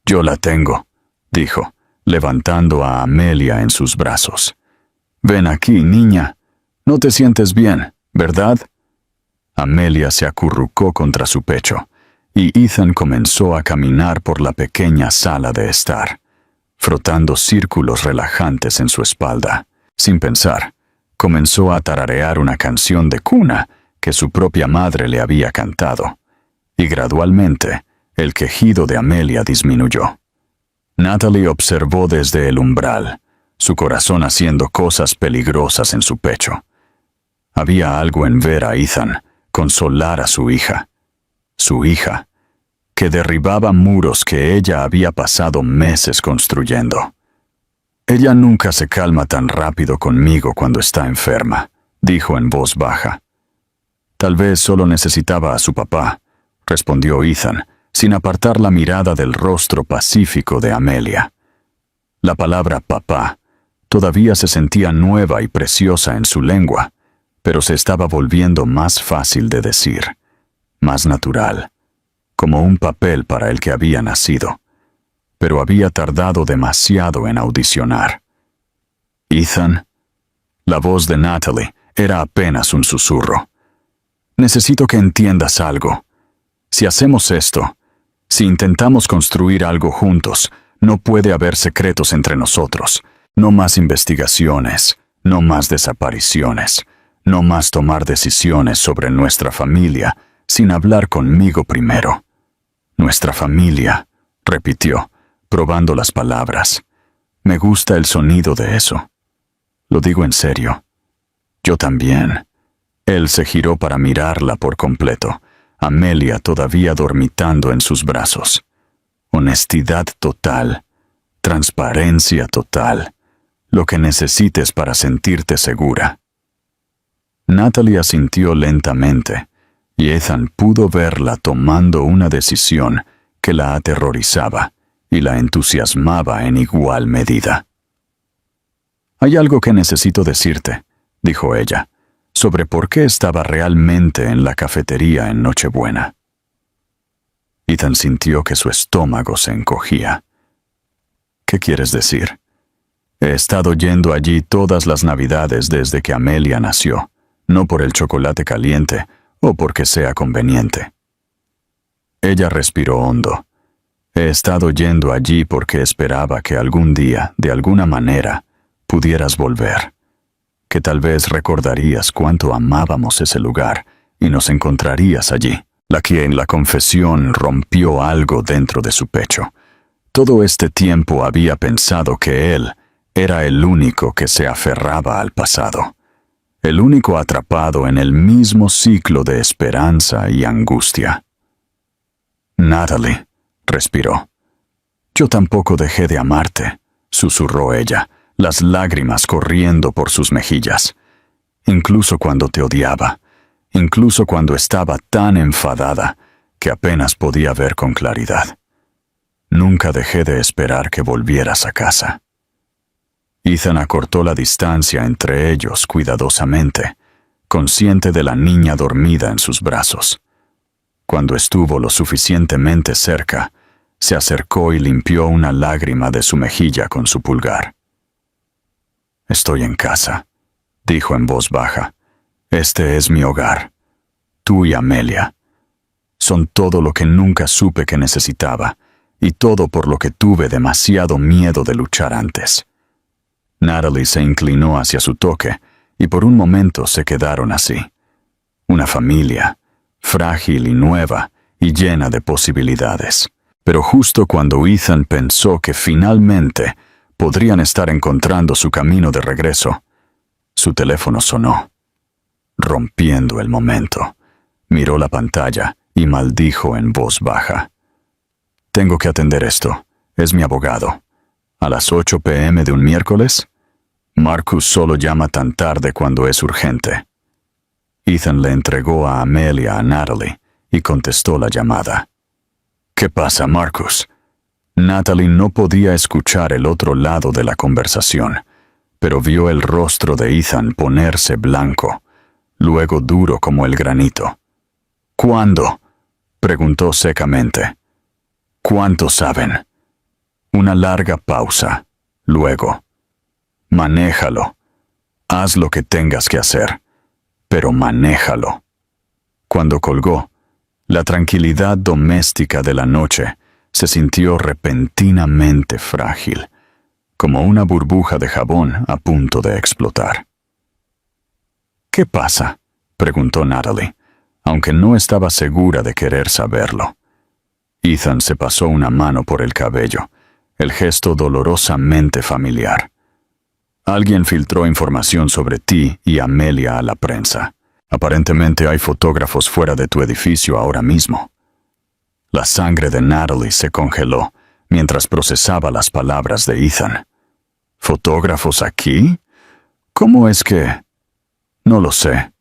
«Yo la tengo», dijo, levantando a Amelia en sus brazos. «Ven aquí, niña. No te sientes bien, ¿verdad?» Amelia se acurrucó contra su pecho, y Ethan comenzó a caminar por la pequeña sala de estar, frotando círculos relajantes en su espalda. Sin pensar, comenzó a tararear una canción de cuna que su propia madre le había cantado, y gradualmente el quejido de Amelia disminuyó. Natalie observó desde el umbral, su corazón haciendo cosas peligrosas en su pecho. Había algo en ver a Ethan consolar a su hija, que derribaba muros que ella había pasado meses construyendo. «Ella nunca se calma tan rápido conmigo cuando está enferma», dijo en voz baja. «Tal vez solo necesitaba a su papá», respondió Ethan, sin apartar la mirada del rostro pacífico de Amelia. La palabra papá todavía se sentía nueva y preciosa en su lengua, pero se estaba volviendo más fácil de decir, más natural, como un papel para el que había nacido, pero había tardado demasiado en audicionar. Ethan. La voz de Natalie era apenas un susurro. Necesito que entiendas algo. Si hacemos esto, si intentamos construir algo juntos, no puede haber secretos entre nosotros. No más investigaciones, no más desapariciones, no más tomar decisiones sobre nuestra familia sin hablar conmigo primero. Nuestra familia, repitió, probando las palabras. Me gusta el sonido de eso. Lo digo en serio. Yo también. Él se giró para mirarla por completo, Amelia todavía dormitando en sus brazos. Honestidad total, transparencia total, lo que necesites para sentirte segura. Natalie asintió lentamente, y Ethan pudo verla tomando una decisión que la aterrorizaba y la entusiasmaba en igual medida. Hay algo que necesito decirte, dijo ella, sobre por qué estaba realmente en la cafetería en Nochebuena. Ethan sintió que su estómago se encogía. ¿Qué quieres decir? He estado yendo allí todas las Navidades desde que Amelia nació, no por el chocolate caliente o porque sea conveniente. Ella respiró hondo. He estado yendo allí porque esperaba que algún día, de alguna manera, pudieras volver, que tal vez recordarías cuánto amábamos ese lugar y nos encontrarías allí. La que en la confesión rompió algo dentro de su pecho. Todo este tiempo había pensado que él era el único que se aferraba al pasado, el único atrapado en el mismo ciclo de esperanza y angustia. Natalie, respiró. Yo tampoco dejé de amarte, susurró ella, las lágrimas corriendo por sus mejillas. Incluso cuando te odiaba, incluso cuando estaba tan enfadada que apenas podía ver con claridad. Nunca dejé de esperar que volvieras a casa. Ethan acortó la distancia entre ellos cuidadosamente, consciente de la niña dormida en sus brazos. Cuando estuvo lo suficientemente cerca, se acercó y limpió una lágrima de su mejilla con su pulgar. Estoy en casa, dijo en voz baja. Este es mi hogar. Tú y Amelia. Son todo lo que nunca supe que necesitaba, y todo por lo que tuve demasiado miedo de luchar antes. Natalie se inclinó hacia su toque, y por un momento se quedaron así. Una familia, frágil y nueva, y llena de posibilidades. Pero justo cuando Ethan pensó que finalmente podrían estar encontrando su camino de regreso, su teléfono sonó. Rompiendo el momento, miró la pantalla y maldijo en voz baja. Tengo que atender esto. Es mi abogado. ¿A las 8 p.m. de un miércoles? Marcus solo llama tan tarde cuando es urgente. Ethan le entregó a Amelia a Natalie y contestó la llamada. ¿Qué pasa, Marcus? Natalie no podía escuchar el otro lado de la conversación, pero vio el rostro de Ethan ponerse blanco, luego duro como el granito. ¿Cuándo? Preguntó secamente. ¿Cuánto saben? Una larga pausa. Luego. Manéjalo. Haz lo que tengas que hacer, pero manéjalo. Cuando colgó, la tranquilidad doméstica de la noche se sintió repentinamente frágil, como una burbuja de jabón a punto de explotar. ¿Qué pasa?, preguntó Natalie, aunque no estaba segura de querer saberlo. Ethan se pasó una mano por el cabello, el gesto dolorosamente familiar. Alguien filtró información sobre ti y Amelia a la prensa. Aparentemente hay fotógrafos fuera de tu edificio ahora mismo. La sangre de Natalie se congeló mientras procesaba las palabras de Ethan. ¿Fotógrafos aquí? ¿Cómo es que...? No lo sé.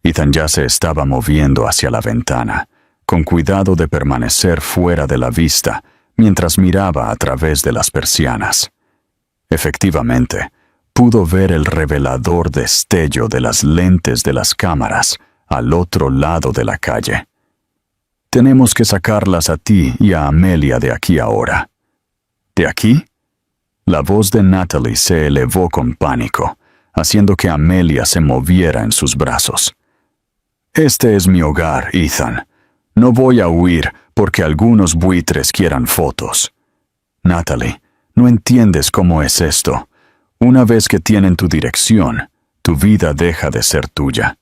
Ethan ya se estaba moviendo hacia la ventana, con cuidado de permanecer fuera de la vista mientras miraba a través de las persianas. Efectivamente, pudo ver el revelador destello de las lentes de las cámaras al otro lado de la calle. Tenemos que sacarlas a ti y a Amelia de aquí ahora. ¿De aquí? La voz de Natalie se elevó con pánico, haciendo que Amelia se moviera en sus brazos. Este es mi hogar, Ethan. No voy a huir porque algunos buitres quieran fotos. Natalie, no entiendes cómo es esto. Una vez que tienen tu dirección, tu vida deja de ser tuya.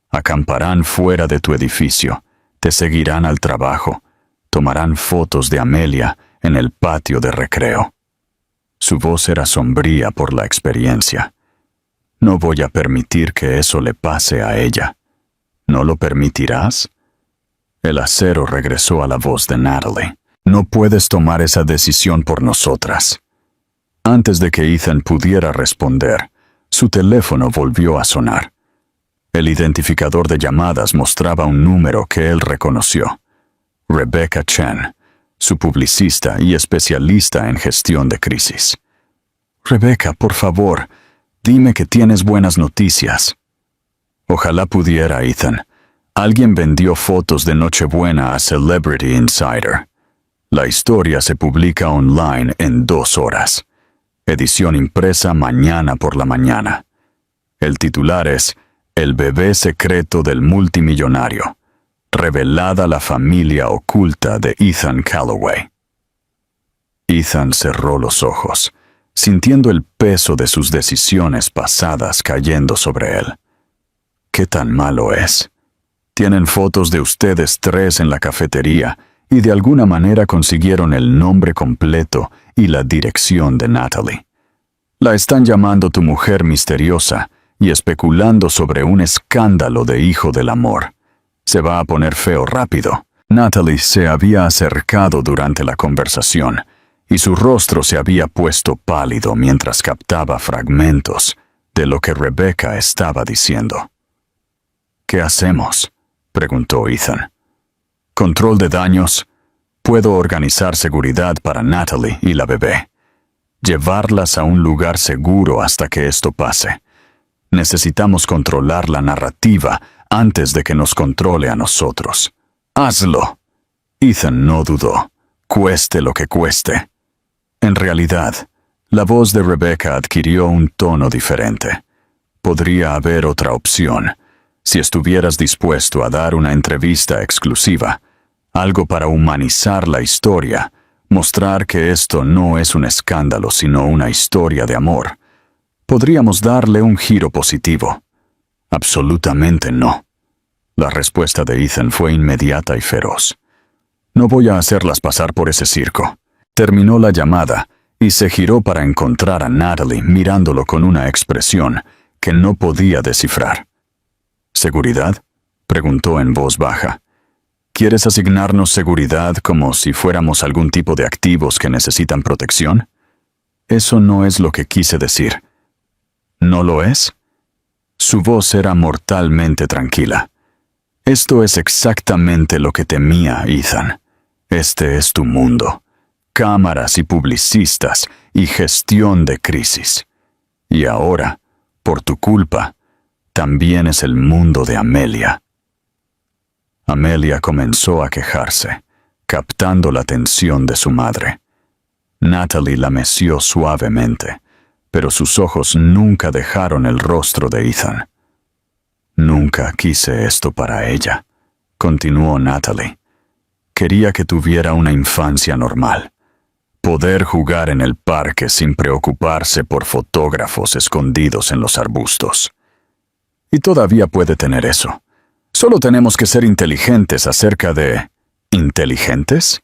Acamparán fuera de tu edificio, te seguirán al trabajo, tomarán fotos de Amelia en el patio de recreo. Su voz era sombría por la experiencia. No voy a permitir que eso le pase a ella. ¿No lo permitirás? El acero regresó a la voz de Natalie. No puedes tomar esa decisión por nosotras. Antes de que Ethan pudiera responder, su teléfono volvió a sonar. El identificador de llamadas mostraba un número que él reconoció. Rebecca Chen, su publicista y especialista en gestión de crisis. Rebecca, por favor, dime que tienes buenas noticias. Ojalá pudiera, Ethan. Alguien vendió fotos de Nochebuena a Celebrity Insider. La historia se publica online en 2 horas. Edición impresa mañana por la mañana. El titular es El bebé secreto del multimillonario. Revelada la familia oculta de Ethan Calloway. Ethan cerró los ojos, sintiendo el peso de sus decisiones pasadas cayendo sobre él. ¿Qué tan malo es? Tienen fotos de ustedes 3 en la cafetería y de alguna manera consiguieron el nombre completo y la dirección de Natalie. La están llamando tu mujer misteriosa y especulando sobre un escándalo de hijo del amor. Se va a poner feo rápido. Natalie se había acercado durante la conversación y su rostro se había puesto pálido mientras captaba fragmentos de lo que Rebecca estaba diciendo. ¿Qué hacemos?, preguntó Ethan. Control de daños. Puedo organizar seguridad para Natalie y la bebé. Llevarlas a un lugar seguro hasta que esto pase. Necesitamos controlar la narrativa antes de que nos controle a nosotros. ¡Hazlo! Ethan no dudó, cueste lo que cueste. En realidad, la voz de Rebecca adquirió un tono diferente. Podría haber otra opción, si estuvieras dispuesto a dar una entrevista exclusiva, algo para humanizar la historia, mostrar que esto no es un escándalo sino una historia de amor. Podríamos darle un giro positivo. Absolutamente no. La respuesta de Ethan fue inmediata y feroz. No voy a hacerlas pasar por ese circo. Terminó la llamada y se giró para encontrar a Natalie mirándolo con una expresión que no podía descifrar. ¿Seguridad?, preguntó en voz baja. ¿Quieres asignarnos seguridad como si fuéramos algún tipo de activos que necesitan protección? Eso no es lo que quise decir. ¿No lo es? Su voz era mortalmente tranquila. Esto es exactamente lo que temía, Ethan. Este es tu mundo. Cámaras y publicistas y gestión de crisis. Y ahora, por tu culpa, también es el mundo de Amelia. Amelia comenzó a quejarse, captando la atención de su madre. Natalie la meció suavemente, pero sus ojos nunca dejaron el rostro de Ethan. Nunca quise esto para ella, continuó Natalie. Quería que tuviera una infancia normal. Poder jugar en el parque sin preocuparse por fotógrafos escondidos en los arbustos. Y todavía puede tener eso. Solo tenemos que ser inteligentes acerca de... ¿Inteligentes?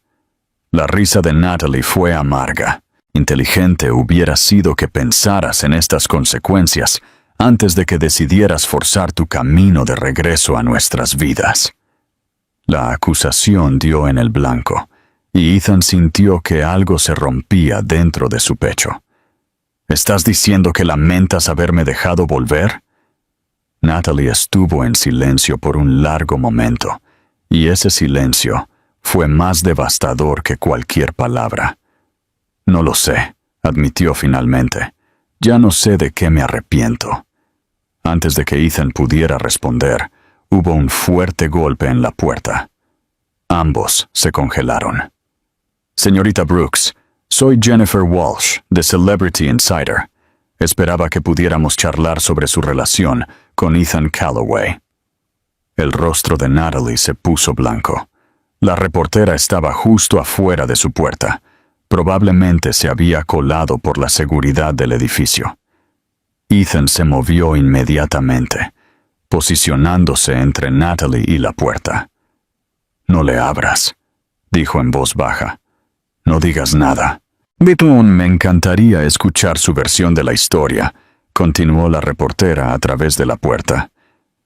La risa de Natalie fue amarga. Inteligente hubiera sido que pensaras en estas consecuencias antes de que decidieras forzar tu camino de regreso a nuestras vidas. La acusación dio en el blanco, y Ethan sintió que algo se rompía dentro de su pecho. ¿Estás diciendo que lamentas haberme dejado volver? Natalie estuvo en silencio por un largo momento, y ese silencio fue más devastador que cualquier palabra. No lo sé, admitió finalmente. Ya no sé de qué me arrepiento. Antes de que Ethan pudiera responder, hubo un fuerte golpe en la puerta. Ambos se congelaron. Señorita Brooks, soy Jennifer Walsh, de Celebrity Insider. Esperaba que pudiéramos charlar sobre su relación con Ethan Calloway. El rostro de Natalie se puso blanco. La reportera estaba justo afuera de su puerta. Probablemente se había colado por la seguridad del edificio. Ethan se movió inmediatamente, posicionándose entre Natalie y la puerta. «No le abras», dijo en voz baja. «No digas nada». «Me encantaría escuchar su versión de la historia», continuó la reportera a través de la puerta.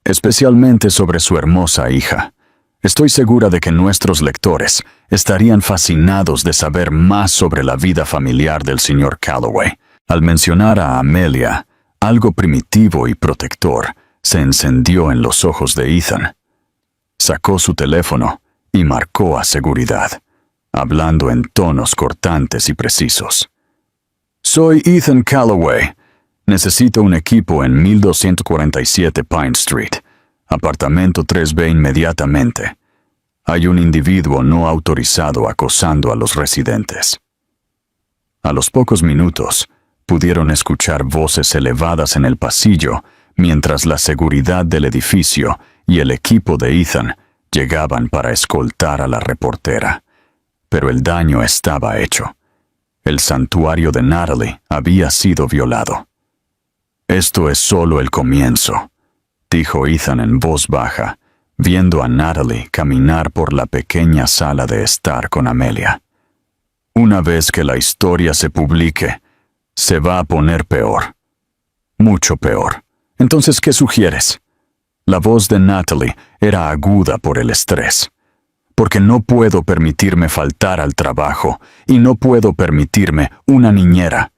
«Especialmente sobre su hermosa hija. Estoy segura de que nuestros lectores estarían fascinados de saber más sobre la vida familiar del señor Calloway». Al mencionar a Amelia, algo primitivo y protector se encendió en los ojos de Ethan. Sacó su teléfono y marcó a seguridad, hablando en tonos cortantes y precisos. «Soy Ethan Calloway. Necesito un equipo en 1247 Pine Street, apartamento 3B inmediatamente. Hay un individuo no autorizado acosando a los residentes». A los pocos minutos, pudieron escuchar voces elevadas en el pasillo mientras la seguridad del edificio y el equipo de Ethan llegaban para escoltar a la reportera. Pero el daño estaba hecho. El santuario de Natalie había sido violado. «Esto es solo el comienzo», dijo Ethan en voz baja, viendo a Natalie caminar por la pequeña sala de estar con Amelia. «Una vez que la historia se publique, se va a poner peor. Mucho peor. Entonces, ¿qué sugieres?» La voz de Natalie era aguda por el estrés. «Porque no puedo permitirme faltar al trabajo y no puedo permitirme una niñera.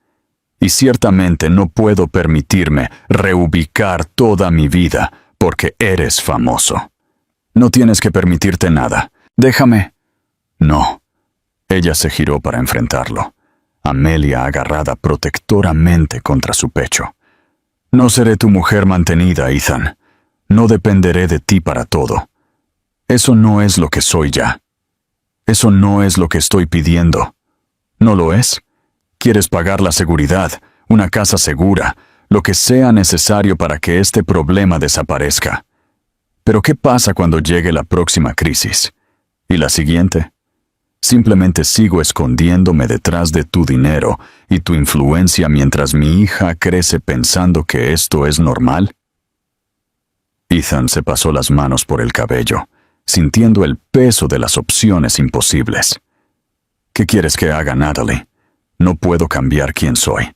Y ciertamente no puedo permitirme reubicar toda mi vida porque eres famoso. No tienes que permitirte nada. Déjame». «No». Ella se giró para enfrentarlo, Amelia agarrada protectoramente contra su pecho. «No seré tu mujer mantenida, Ethan. No dependeré de ti para todo. Eso no es lo que soy ya. Eso no es lo que estoy pidiendo. ¿No lo es? Quieres pagar la seguridad, una casa segura, lo que sea necesario para que este problema desaparezca. Pero ¿qué pasa cuando llegue la próxima crisis? ¿Y la siguiente? Simplemente sigo escondiéndome detrás de tu dinero y tu influencia mientras mi hija crece pensando que esto es normal». Ethan se pasó las manos por el cabello, sintiendo el peso de las opciones imposibles. «¿Qué quieres que haga, Natalie? No puedo cambiar quién soy.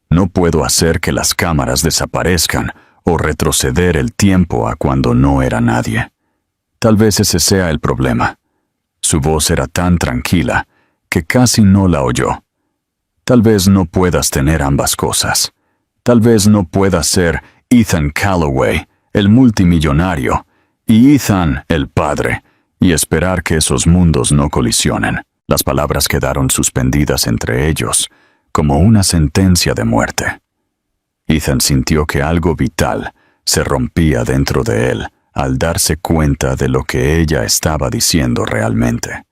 No puedo hacer que las cámaras desaparezcan o retroceder el tiempo a cuando no era nadie. Tal vez ese sea el problema». Su voz era tan tranquila que casi no la oyó. «Tal vez no puedas tener ambas cosas. Tal vez no puedas ser Ethan Calloway, el multimillonario, y Ethan, el padre, y esperar que esos mundos no colisionen». Las palabras quedaron suspendidas entre ellos, como una sentencia de muerte. Ethan sintió que algo vital se rompía dentro de él al darse cuenta de lo que ella estaba diciendo realmente.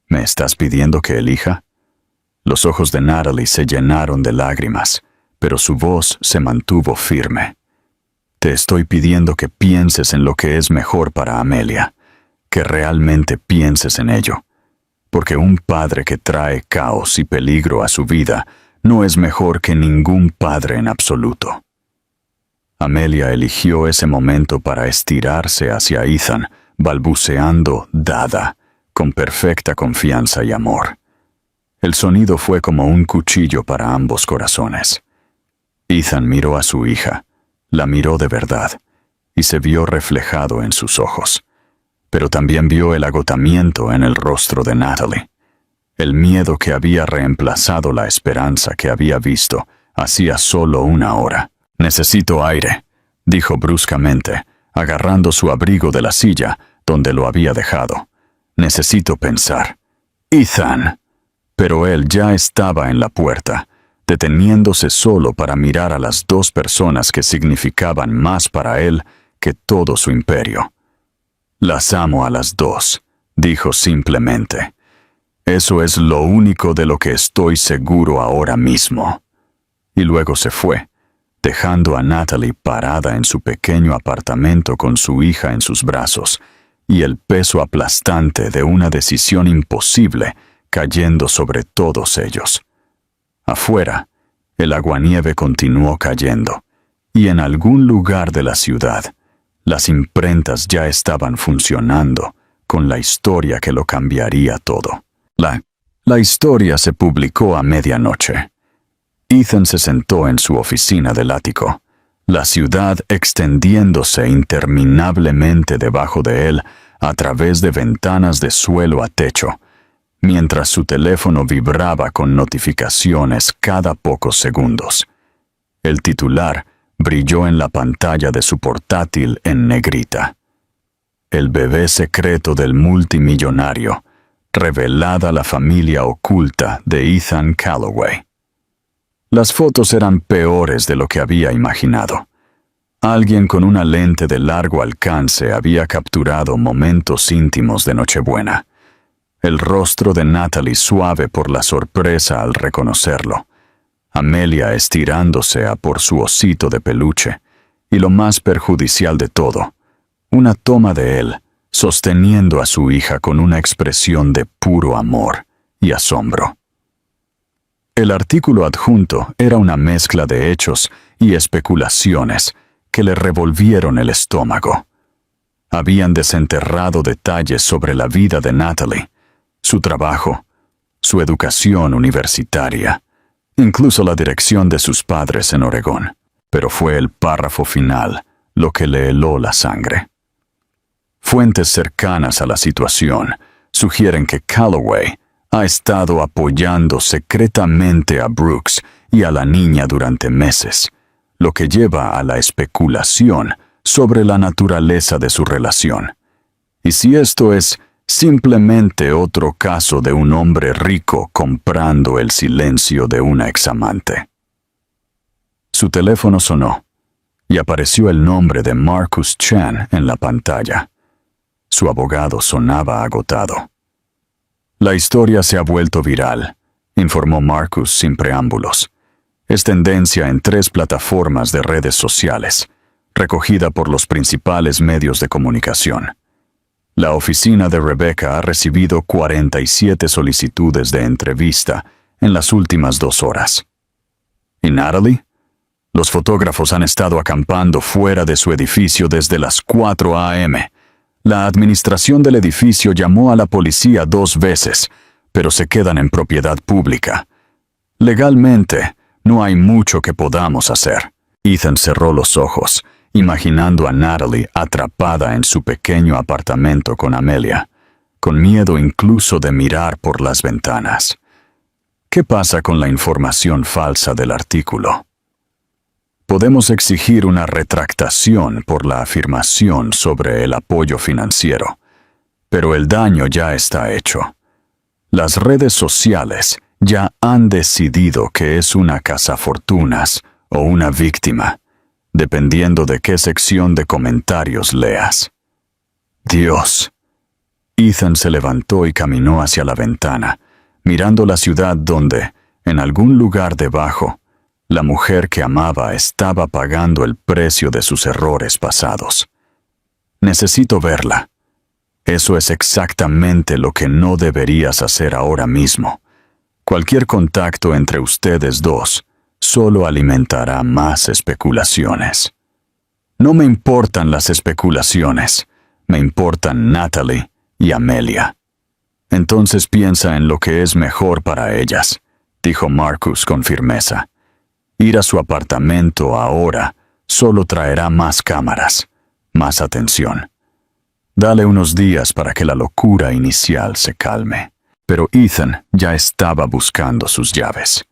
«¿Me estás pidiendo que elija?» Los ojos de Natalie se llenaron de lágrimas, pero su voz se mantuvo firme. «Te estoy pidiendo que pienses en lo que es mejor para Amelia, que realmente pienses en ello, porque un padre que trae caos y peligro a su vida no es mejor que ningún padre en absoluto». Amelia eligió ese momento para estirarse hacia Ethan, balbuceando «dada», con perfecta confianza y amor. El sonido fue como un cuchillo para ambos corazones. Ethan miró a su hija, la miró de verdad, y se vio reflejado en sus ojos. Pero también vio el agotamiento en el rostro de Natalie, el miedo que había reemplazado la esperanza que había visto hacía solo una hora. «Necesito aire», dijo bruscamente, agarrando su abrigo de la silla, donde lo había dejado. Necesito pensar. Ethan. Pero él ya estaba en la puerta, deteniéndose solo para mirar a las dos personas que significaban más para él que todo su imperio. Las amo a las dos, dijo simplemente. Eso es lo único de lo que estoy seguro ahora mismo. Y luego se fue, dejando a Natalie parada en su pequeño apartamento con su hija en sus brazos, y el peso aplastante de una decisión imposible cayendo sobre todos ellos. Afuera, el aguanieve continuó cayendo, y en algún lugar de la ciudad, las imprentas ya estaban funcionando con la historia que lo cambiaría todo. La historia se publicó a medianoche. Ethan se sentó en su oficina del ático, la ciudad extendiéndose interminablemente debajo de él a través de ventanas de suelo a techo, mientras su teléfono vibraba con notificaciones cada pocos segundos. El titular brilló en la pantalla de su portátil en negrita. El bebé secreto del multimillonario, revelada la familia oculta de Ethan Calloway. Las fotos eran peores de lo que había imaginado. Alguien con una lente de largo alcance había capturado momentos íntimos de Nochebuena. El rostro de Natalie suave por la sorpresa al reconocerlo. Amelia estirándose a por su osito de peluche. Y lo más perjudicial de todo, una toma de él, sosteniendo a su hija con una expresión de puro amor y asombro. El artículo adjunto era una mezcla de hechos y especulaciones que le revolvieron el estómago. Habían desenterrado detalles sobre la vida de Natalie, su trabajo, su educación universitaria, incluso la dirección de sus padres en Oregón. Pero fue el párrafo final lo que le heló la sangre. Fuentes cercanas a la situación sugieren que Calloway ha estado apoyando secretamente a Brooks y a la niña durante meses, lo que lleva a la especulación sobre la naturaleza de su relación. Y si esto es simplemente otro caso de un hombre rico comprando el silencio de una examante. Su teléfono sonó y apareció el nombre de Marcus Chan en la pantalla. Su abogado sonaba agotado. La historia se ha vuelto viral, informó Marcus sin preámbulos. Es tendencia en 3 plataformas de redes sociales, recogida por los principales medios de comunicación. La oficina de Rebecca ha recibido 47 solicitudes de entrevista en las últimas 2 horas. ¿Y Natalie? Los fotógrafos han estado acampando fuera de su edificio desde las 4 a.m., La administración del edificio llamó a la policía 2 veces, pero se quedan en propiedad pública. Legalmente, no hay mucho que podamos hacer. Ethan cerró los ojos, imaginando a Natalie atrapada en su pequeño apartamento con Amelia, con miedo incluso de mirar por las ventanas. ¿Qué pasa con la información falsa del artículo? Podemos exigir una retractación por la afirmación sobre el apoyo financiero, pero el daño ya está hecho. Las redes sociales ya han decidido que es una cazafortunas o una víctima, dependiendo de qué sección de comentarios leas. Dios. Ethan se levantó y caminó hacia la ventana, mirando la ciudad donde, en algún lugar debajo, la mujer que amaba estaba pagando el precio de sus errores pasados. Necesito verla. Eso es exactamente lo que no deberías hacer ahora mismo. Cualquier contacto entre ustedes dos solo alimentará más especulaciones. No me importan las especulaciones, me importan Natalie y Amelia. Entonces piensa en lo que es mejor para ellas, dijo Marcus con firmeza. Ir a su apartamento ahora solo traerá más cámaras, más atención. Dale unos días para que la locura inicial se calme. Pero Ethan ya estaba buscando sus llaves.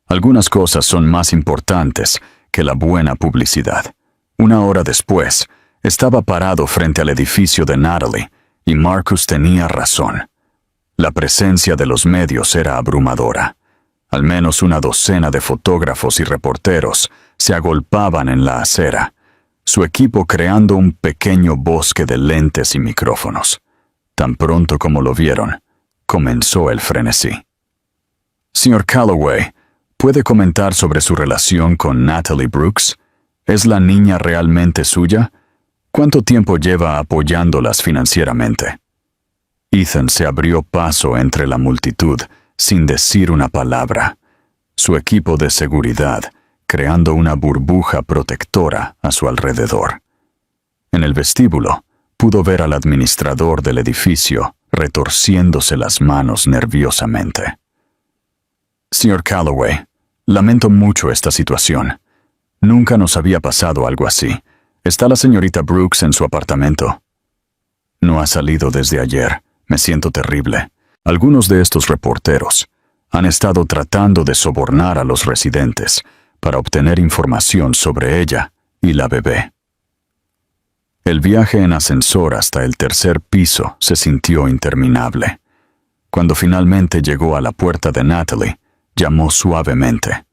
Algunas cosas son más importantes que la buena publicidad. 1 hora después, estaba parado frente al edificio de Natalie, y Marcus tenía razón. La presencia de los medios era abrumadora. Al menos una docena de fotógrafos y reporteros se agolpaban en la acera, su equipo creando un pequeño bosque de lentes y micrófonos. Tan pronto como lo vieron, comenzó el frenesí. Señor Calloway, ¿puede comentar sobre su relación con Natalie Brooks? ¿Es la niña realmente suya? ¿Cuánto tiempo lleva apoyándolas financieramente? Ethan se abrió paso entre la multitud sin decir una palabra. Su equipo de seguridad creando una burbuja protectora a su alrededor. En el vestíbulo, pudo ver al administrador del edificio retorciéndose las manos nerviosamente. Señor Calloway, lamento mucho esta situación. Nunca nos había pasado algo así. ¿Está la señorita Brooks en su apartamento? No ha salido desde ayer. Me siento terrible. Algunos de estos reporteros han estado tratando de sobornar a los residentes para obtener información sobre ella y la bebé. El viaje en ascensor hasta el tercer piso se sintió interminable. Cuando finalmente llegó a la puerta de Natalie, llamó suavemente.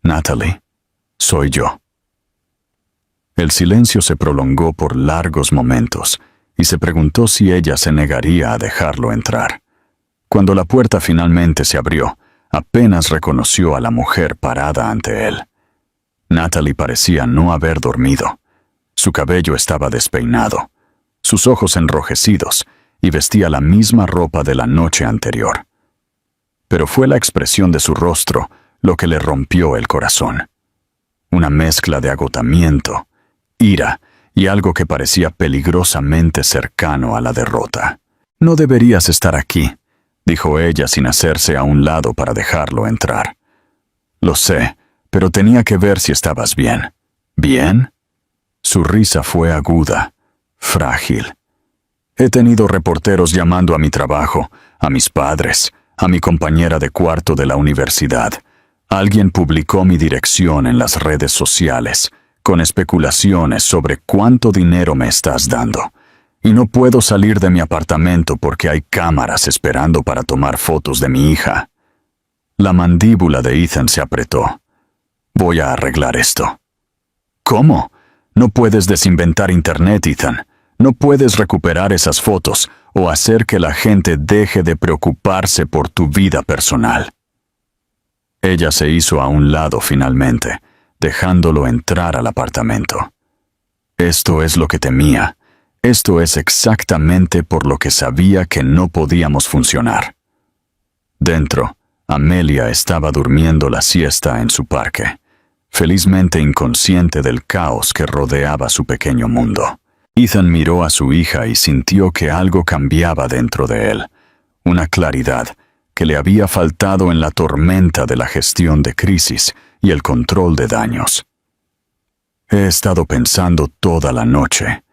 «Natalie, soy yo». El silencio se prolongó por largos momentos y se preguntó si ella se negaría a dejarlo entrar. Cuando la puerta finalmente se abrió, apenas reconoció a la mujer parada ante él. Natalie parecía no haber dormido. Su cabello estaba despeinado, sus ojos enrojecidos, y vestía la misma ropa de la noche anterior. Pero fue la expresión de su rostro lo que le rompió el corazón. Una mezcla de agotamiento, ira y algo que parecía peligrosamente cercano a la derrota. «No deberías estar aquí», dijo ella sin hacerse a un lado para dejarlo entrar. «Lo sé, pero tenía que ver si estabas bien». «¿Bien?» Su risa fue aguda, frágil. «He tenido reporteros llamando a mi trabajo, a mis padres, a mi compañera de cuarto de la universidad. Alguien publicó mi dirección en las redes sociales, con especulaciones sobre cuánto dinero me estás dando. Y no puedo salir de mi apartamento porque hay cámaras esperando para tomar fotos de mi hija». La mandíbula de Ethan se apretó. «Voy a arreglar esto». «¿Cómo? No puedes desinventar Internet, Ethan. No puedes recuperar esas fotos o hacer que la gente deje de preocuparse por tu vida personal». Ella se hizo a un lado finalmente, dejándolo entrar al apartamento. Esto es lo que temía. Esto es exactamente por lo que sabía que no podíamos funcionar. Dentro, Amelia estaba durmiendo la siesta en su parque, felizmente inconsciente del caos que rodeaba su pequeño mundo. Ethan miró a su hija y sintió que algo cambiaba dentro de él, una claridad que le había faltado en la tormenta de la gestión de crisis y el control de daños. «He estado pensando toda la noche»,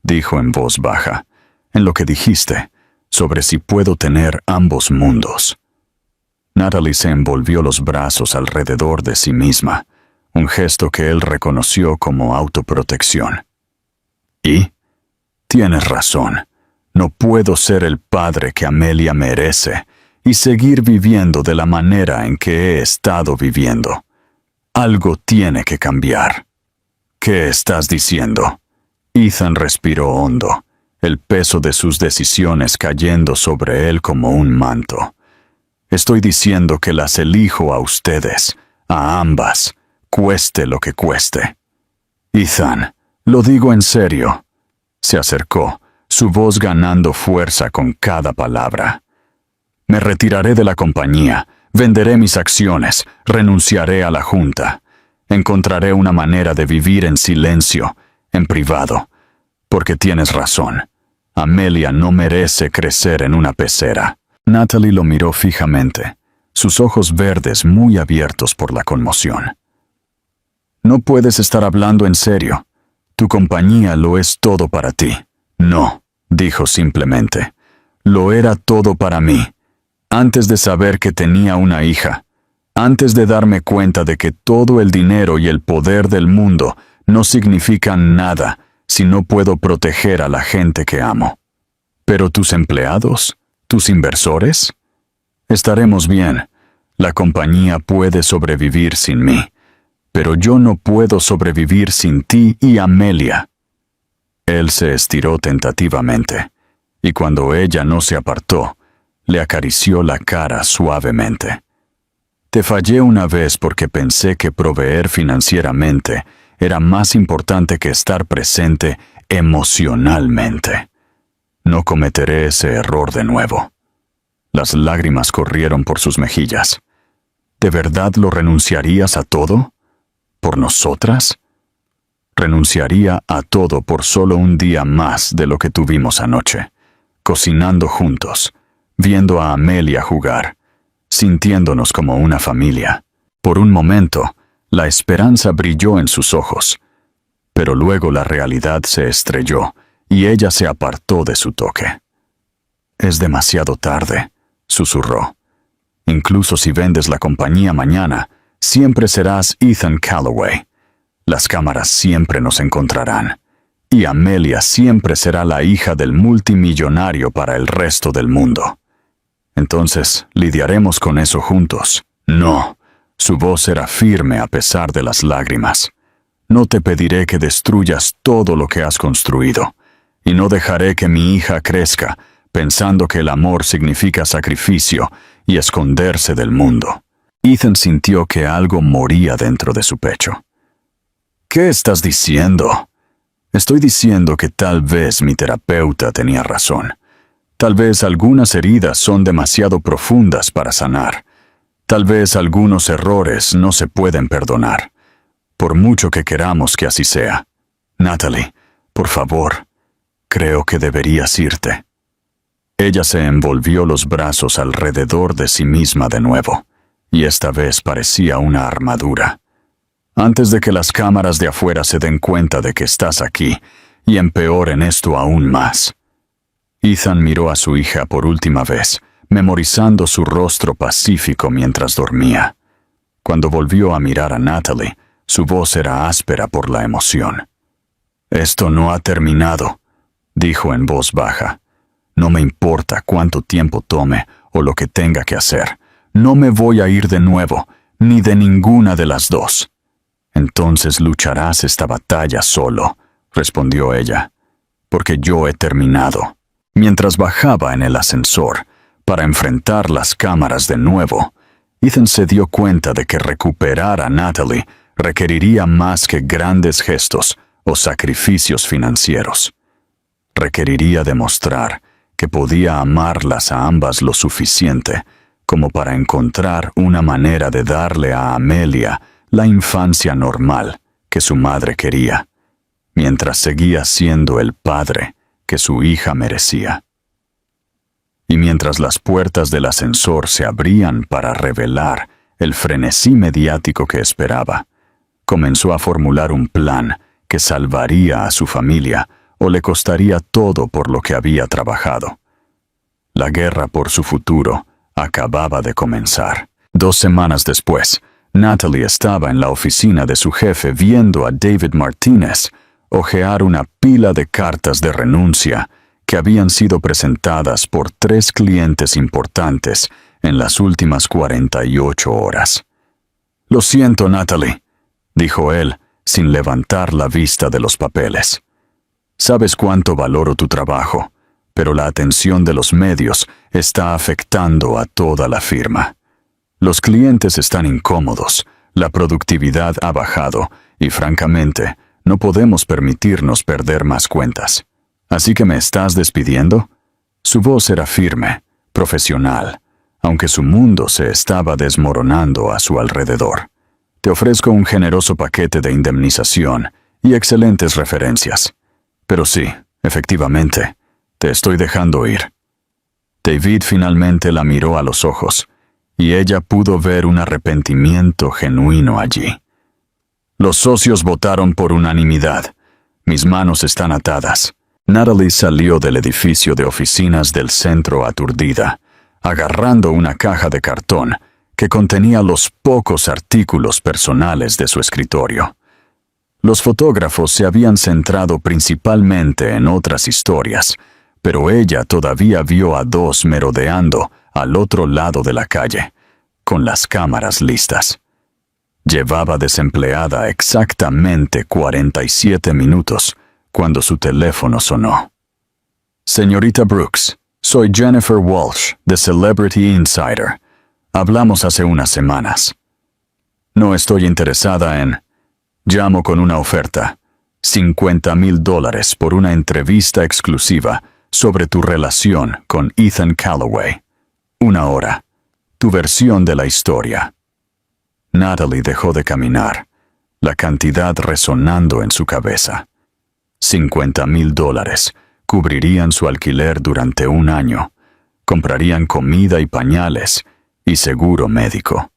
dijo en voz baja, «en lo que dijiste, sobre si puedo tener ambos mundos». Natalie se envolvió los brazos alrededor de sí misma, un gesto que él reconoció como autoprotección. «¿Y? Tienes razón. No puedo ser el padre que Amelia merece y seguir viviendo de la manera en que he estado viviendo. Algo tiene que cambiar». «¿Qué estás diciendo?» Ethan respiró hondo, el peso de sus decisiones cayendo sobre él como un manto. «Estoy diciendo que las elijo a ustedes, a ambas, cueste lo que cueste». «Ethan, lo digo en serio». Se acercó, su voz ganando fuerza con cada palabra. «Me retiraré de la compañía, venderé mis acciones, renunciaré a la junta. Encontraré una manera de vivir en silencio, en privado, porque tienes razón. Amelia no merece crecer en una pecera». Natalie lo miró fijamente, sus ojos verdes muy abiertos por la conmoción. «No puedes estar hablando en serio. Tu compañía lo es todo para ti». «No», dijo simplemente. «Lo era todo para mí. Antes de saber que tenía una hija, antes de darme cuenta de que todo el dinero y el poder del mundo no significan nada si no puedo proteger a la gente que amo. ¿Pero tus empleados? ¿Tus inversores? Estaremos bien. La compañía puede sobrevivir sin mí. Pero yo no puedo sobrevivir sin ti y Amelia. Él se estiró tentativamente, y cuando ella no se apartó, le acarició la cara suavemente. Te fallé una vez porque pensé que proveer financieramente era más importante que estar presente emocionalmente. No cometeré ese error de nuevo. Las lágrimas corrieron por sus mejillas. ¿De verdad lo renunciarías a todo? ¿Por nosotras? Renunciaría a todo por solo un día más de lo que tuvimos anoche, cocinando juntos, viendo a Amelia jugar, sintiéndonos como una familia. Por un momento, la esperanza brilló en sus ojos, pero luego la realidad se estrelló y ella se apartó de su toque. «Es demasiado tarde», susurró. «Incluso si vendes la compañía mañana, siempre serás Ethan Callaway. Las cámaras siempre nos encontrarán. Y Amelia siempre será la hija del multimillonario para el resto del mundo. Entonces, lidiaremos con eso juntos». «No». Su voz era firme a pesar de las lágrimas. «No te pediré que destruyas todo lo que has construido, y no dejaré que mi hija crezca pensando que el amor significa sacrificio y esconderse del mundo». Ethan sintió que algo moría dentro de su pecho. «¿Qué estás diciendo?» «Estoy diciendo que tal vez mi terapeuta tenía razón. Tal vez algunas heridas son demasiado profundas para sanar. Tal vez algunos errores no se pueden perdonar, por mucho que queramos que así sea. Natalie, por favor, creo que deberías irte». Ella se envolvió los brazos alrededor de sí misma de nuevo, y esta vez parecía una armadura. «Antes de que las cámaras de afuera se den cuenta de que estás aquí, y empeoren esto aún más». Ethan miró a su hija por última vez, memorizando su rostro pacífico mientras dormía. Cuando volvió a mirar a Natalie, su voz era áspera por la emoción. «Esto no ha terminado», dijo en voz baja. «No me importa cuánto tiempo tome o lo que tenga que hacer. No me voy a ir de nuevo, ni de ninguna de las dos». «Entonces lucharás esta batalla solo», respondió ella, «porque yo he terminado». Mientras bajaba en el ascensor, para enfrentar las cámaras de nuevo, Ethan se dio cuenta de que recuperar a Natalie requeriría más que grandes gestos o sacrificios financieros. Requeriría demostrar que podía amarlas a ambas lo suficiente como para encontrar una manera de darle a Amelia la infancia normal que su madre quería, mientras seguía siendo el padre que su hija merecía. Y mientras las puertas del ascensor se abrían para revelar el frenesí mediático que esperaba, comenzó a formular un plan que salvaría a su familia o le costaría todo por lo que había trabajado. La guerra por su futuro acababa de comenzar. 2 semanas después, Natalie estaba en la oficina de su jefe viendo a David Martínez hojear una pila de cartas de renuncia que habían sido presentadas por 3 clientes importantes en las últimas 48 horas. «Lo siento, Natalie», dijo él, sin levantar la vista de los papeles. «Sabes cuánto valoro tu trabajo, pero la atención de los medios está afectando a toda la firma. Los clientes están incómodos, la productividad ha bajado y, francamente, no podemos permitirnos perder más cuentas. ¿Así que me estás despidiendo?» Su voz era firme, profesional, aunque su mundo se estaba desmoronando a su alrededor. «Te ofrezco un generoso paquete de indemnización y excelentes referencias. Pero sí, efectivamente, te estoy dejando ir». David finalmente la miró a los ojos, y ella pudo ver un arrepentimiento genuino allí. «Los socios votaron por unanimidad. Mis manos están atadas». Natalie salió del edificio de oficinas del centro aturdida, agarrando una caja de cartón que contenía los pocos artículos personales de su escritorio. Los fotógrafos se habían centrado principalmente en otras historias, pero ella todavía vio a dos merodeando al otro lado de la calle, con las cámaras listas. Llevaba desempleada exactamente 47 minutos cuando su teléfono sonó. Señorita Brooks, soy Jennifer Walsh, de Celebrity Insider. Hablamos hace unas semanas. No estoy interesada en... Llamo con una oferta. $50,000 por una entrevista exclusiva sobre tu relación con Ethan Callaway. 1 hora. Tu versión de la historia. Natalie dejó de caminar, la cantidad resonando en su cabeza. $50,000 cubrirían su alquiler durante 1 año, comprarían comida y pañales y seguro médico.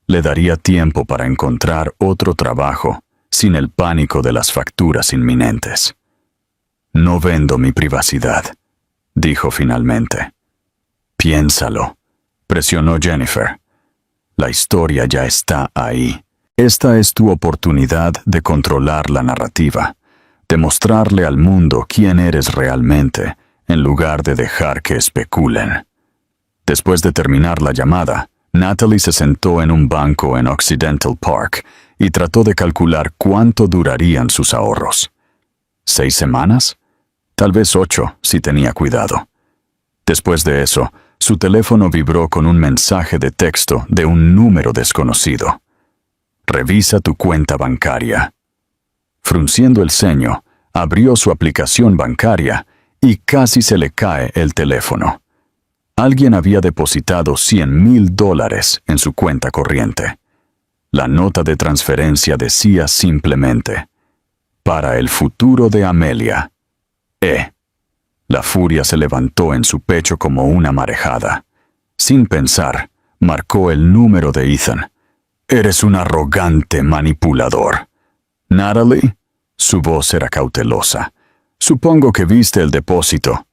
Le daría tiempo para encontrar otro trabajo sin el pánico de las facturas inminentes. No vendo mi privacidad, dijo finalmente. Piénsalo, presionó Jennifer. La historia ya está ahí. Esta es tu oportunidad de controlar la narrativa, de mostrarle al mundo quién eres realmente, en lugar de dejar que especulen. Después de terminar la llamada, Natalie se sentó en un banco en Occidental Park y trató de calcular cuánto durarían sus ahorros. ¿6 semanas? Tal vez 8, si tenía cuidado. Después de eso, su teléfono vibró con un mensaje de texto de un número desconocido. Revisa tu cuenta bancaria. Frunciendo el ceño, abrió su aplicación bancaria y casi se le cae el teléfono. Alguien había depositado $100,000 en su cuenta corriente. La nota de transferencia decía simplemente: para el futuro de Amelia. La furia se levantó en su pecho como una marejada. Sin pensar, marcó el número de Ethan. Eres un arrogante manipulador. Natalie, su voz era cautelosa. Supongo que viste el depósito.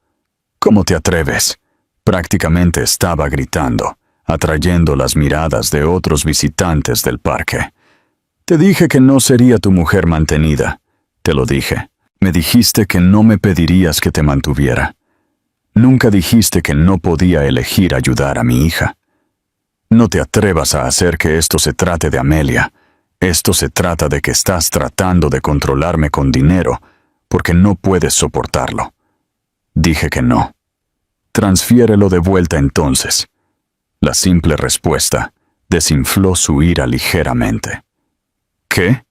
¿Cómo te atreves? Prácticamente estaba gritando, atrayendo las miradas de otros visitantes del parque. Te dije que no sería tu mujer mantenida. Te lo dije. Me dijiste que no me pedirías que te mantuviera. Nunca dijiste que no podía elegir ayudar a mi hija. No te atrevas a hacer que esto se trate de Amelia. Esto se trata de que estás tratando de controlarme con dinero porque no puedes soportarlo. Dije que no. Transfiérelo de vuelta entonces. La simple respuesta desinfló su ira ligeramente. ¿Qué?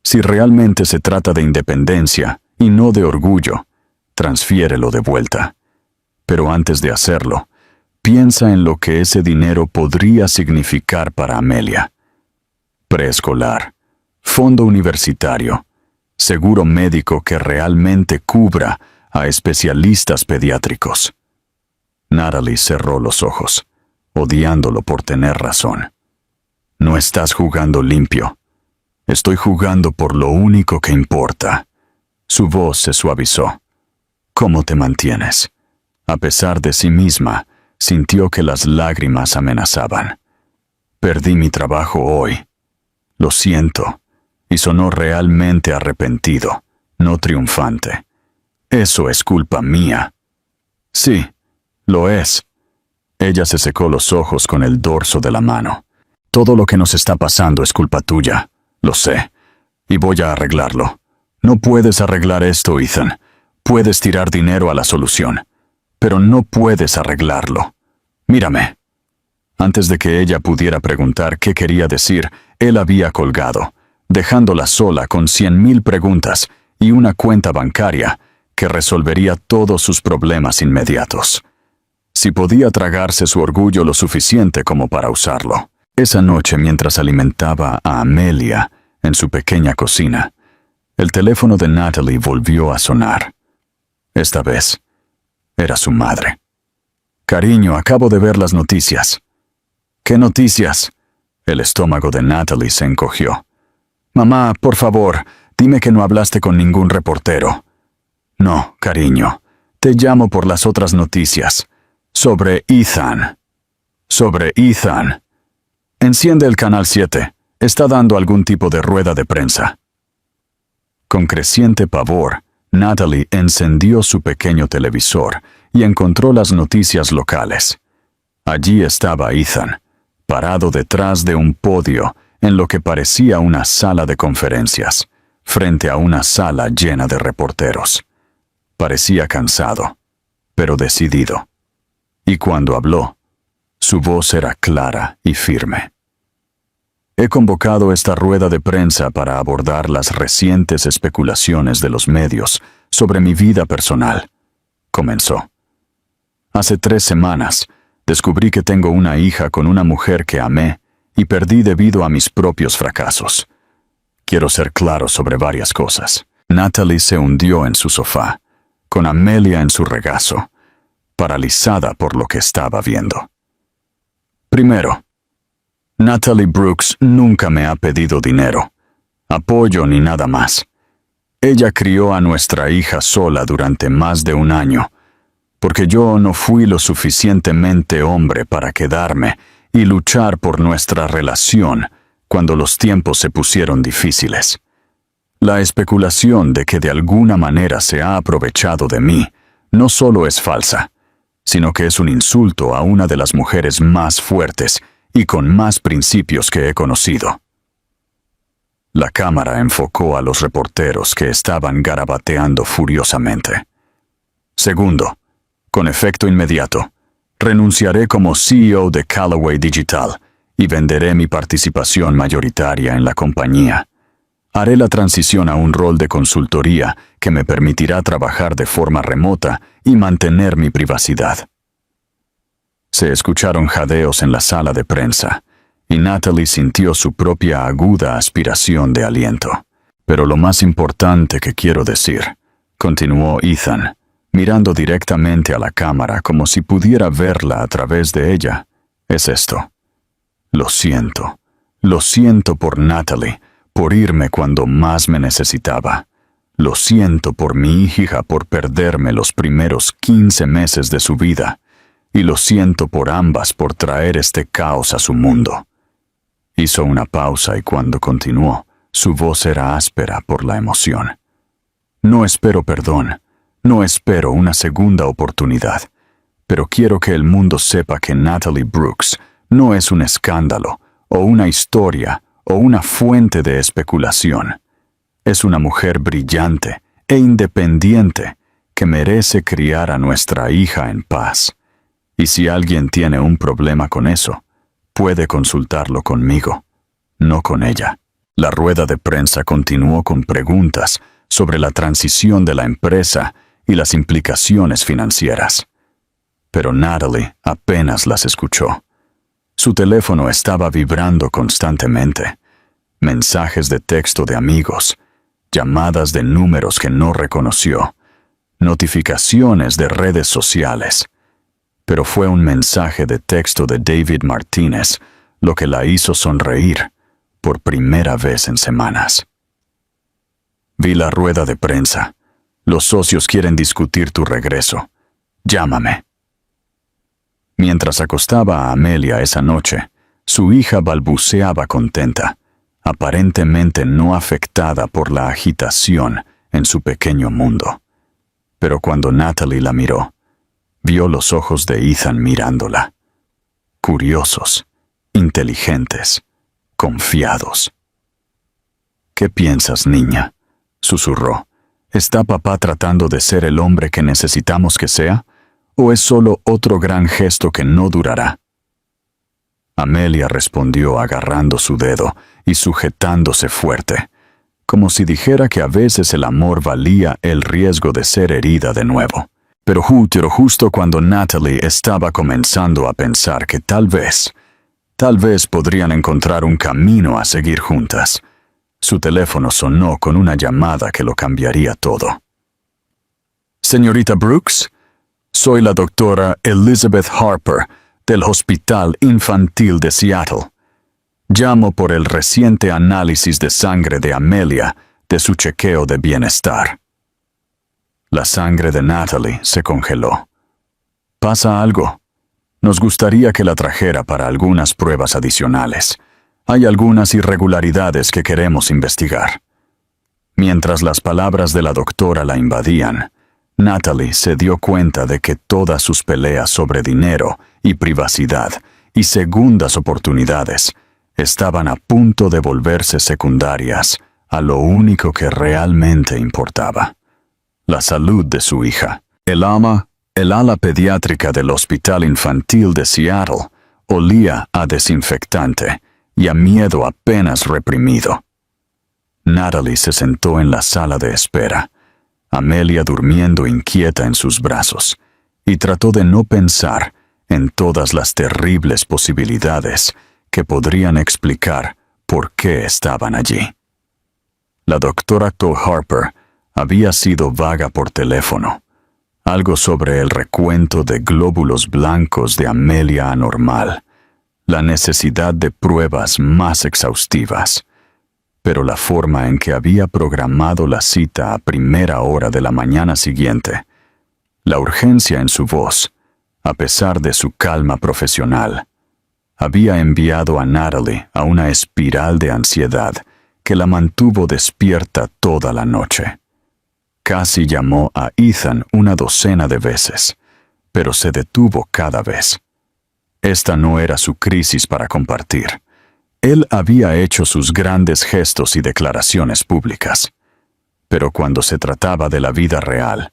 Si realmente se trata de independencia y no de orgullo, transfiérelo de vuelta. Pero antes de hacerlo, piensa en lo que ese dinero podría significar para Amelia. Preescolar, fondo universitario, seguro médico que realmente cubra a especialistas pediátricos. Natalie cerró los ojos, odiándolo por tener razón. No estás jugando limpio. Estoy jugando por lo único que importa. Su voz se suavizó. ¿Cómo te mantienes? A pesar de sí misma, sintió que las lágrimas amenazaban. Perdí mi trabajo hoy. Lo siento. Y sonó realmente arrepentido, no triunfante. Eso es culpa mía. Sí, lo es. Ella se secó los ojos con el dorso de la mano. Todo lo que nos está pasando es culpa tuya. Lo sé, y voy a arreglarlo. No puedes arreglar esto, Ethan. Puedes tirar dinero a la solución, pero no puedes arreglarlo. Mírame. Antes de que ella pudiera preguntar qué quería decir, él había colgado, dejándola sola con 100,000 preguntas y una cuenta bancaria que resolvería todos sus problemas inmediatos. Si podía tragarse su orgullo lo suficiente como para usarlo. Esa noche, mientras alimentaba a Amelia en su pequeña cocina, el teléfono de Natalie volvió a sonar. Esta vez, era su madre. Cariño, acabo de ver las noticias. ¿Qué noticias? El estómago de Natalie se encogió. Mamá, por favor, dime que no hablaste con ningún reportero. No, cariño, te llamo por las otras noticias. Sobre Ethan. Sobre Ethan. Enciende el canal 7. Está dando algún tipo de rueda de prensa. Con creciente pavor, Natalie encendió su pequeño televisor y encontró las noticias locales. Allí estaba Ethan, parado detrás de un podio en lo que parecía una sala de conferencias, frente a una sala llena de reporteros. Parecía cansado, pero decidido. Y cuando habló, su voz era clara y firme. He convocado esta rueda de prensa para abordar las recientes especulaciones de los medios sobre mi vida personal, comenzó. Hace 3 semanas, descubrí que tengo una hija con una mujer que amé y perdí debido a mis propios fracasos. Quiero ser claro sobre varias cosas. Natalie se hundió en su sofá, con Amelia en su regazo, paralizada por lo que estaba viendo. Primero, Natalie Brooks nunca me ha pedido dinero, apoyo ni nada más. Ella crió a nuestra hija sola durante más de 1 año, porque yo no fui lo suficientemente hombre para quedarme y luchar por nuestra relación cuando los tiempos se pusieron difíciles. La especulación de que de alguna manera se ha aprovechado de mí no solo es falsa, sino que es un insulto a una de las mujeres más fuertes y con más principios que he conocido. La cámara enfocó a los reporteros que estaban garabateando furiosamente. Segundo, con efecto inmediato, renunciaré como CEO de Callaway Digital y venderé mi participación mayoritaria en la compañía. Haré la transición a un rol de consultoría que me permitirá trabajar de forma remota y mantener mi privacidad. Se escucharon jadeos en la sala de prensa, y Natalie sintió su propia aguda aspiración de aliento. Pero lo más importante que quiero decir, continuó Ethan, mirando directamente a la cámara como si pudiera verla a través de ella, es esto. Lo siento por Natalie, por irme cuando más me necesitaba. Lo siento por mi hija por perderme los primeros 15 meses de su vida. Y lo siento por ambas por traer este caos a su mundo. Hizo una pausa y cuando continuó, su voz era áspera por la emoción. No espero perdón, no espero una segunda oportunidad, pero quiero que el mundo sepa que Natalie Brooks no es un escándalo, o una historia, o una fuente de especulación. Es una mujer brillante e independiente que merece criar a nuestra hija en paz. Y si alguien tiene un problema con eso, puede consultarlo conmigo, no con ella. La rueda de prensa continuó con preguntas sobre la transición de la empresa y las implicaciones financieras. Pero Natalie apenas las escuchó. Su teléfono estaba vibrando constantemente. Mensajes de texto de amigos, llamadas de números que no reconoció, notificaciones de redes sociales. Pero fue un mensaje de texto de David Martínez lo que la hizo sonreír por primera vez en semanas. Vi la rueda de prensa. Los socios quieren discutir tu regreso. Llámame. Mientras acostaba a Amelia esa noche, su hija balbuceaba contenta, aparentemente no afectada por la agitación en su pequeño mundo. Pero cuando Natalie la miró, vio los ojos de Ethan mirándola. Curiosos, inteligentes, confiados. ¿Qué piensas, niña?, susurró. ¿Está papá tratando de ser el hombre que necesitamos que sea? ¿O es solo otro gran gesto que no durará? Amelia respondió agarrando su dedo y sujetándose fuerte, como si dijera que a veces el amor valía el riesgo de ser herida de nuevo. Pero justo cuando Natalie estaba comenzando a pensar que tal vez podrían encontrar un camino a seguir juntas, su teléfono sonó con una llamada que lo cambiaría todo. Señorita Brooks, soy la doctora Elizabeth Harper del Hospital Infantil de Seattle. Llamo por el reciente análisis de sangre de Amelia de su chequeo de bienestar. La sangre de Natalie se congeló. ¿Pasa algo? Nos gustaría que la trajera para algunas pruebas adicionales. Hay algunas irregularidades que queremos investigar. Mientras las palabras de la doctora la invadían, Natalie se dio cuenta de que todas sus peleas sobre dinero y privacidad y segundas oportunidades estaban a punto de volverse secundarias a lo único que realmente importaba: la salud de su hija. El ala pediátrica del Hospital Infantil de Seattle olía a desinfectante y a miedo apenas reprimido. Natalie se sentó en la sala de espera, Amelia durmiendo inquieta en sus brazos, y trató de no pensar en todas las terribles posibilidades que podrían explicar por qué estaban allí. La doctora Todd Harper había sido vaga por teléfono, algo sobre el recuento de glóbulos blancos de Amelia anormal, la necesidad de pruebas más exhaustivas, pero la forma en que había programado la cita a primera hora de la mañana siguiente, la urgencia en su voz, a pesar de su calma profesional, había enviado a Natalie a una espiral de ansiedad que la mantuvo despierta toda la noche. Casi llamó a Ethan una docena de veces, pero se detuvo cada vez. Esta no era su crisis para compartir. Él había hecho sus grandes gestos y declaraciones públicas. Pero cuando se trataba de la vida real,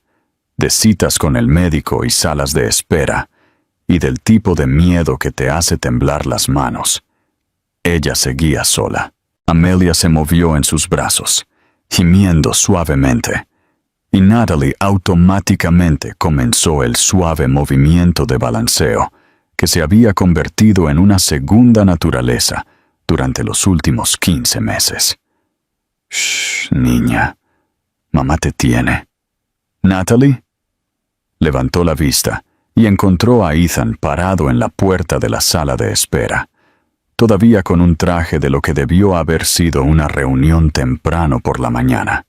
de citas con el médico y salas de espera, y del tipo de miedo que te hace temblar las manos, ella seguía sola. Amelia se movió en sus brazos, gimiendo suavemente, y Natalie automáticamente comenzó el suave movimiento de balanceo que se había convertido en una segunda naturaleza durante los últimos 15 meses. «Shh, niña. Mamá te tiene». «¿Natalie?» Levantó la vista y encontró a Ethan parado en la puerta de la sala de espera, todavía con un traje de lo que debió haber sido una reunión temprano por la mañana.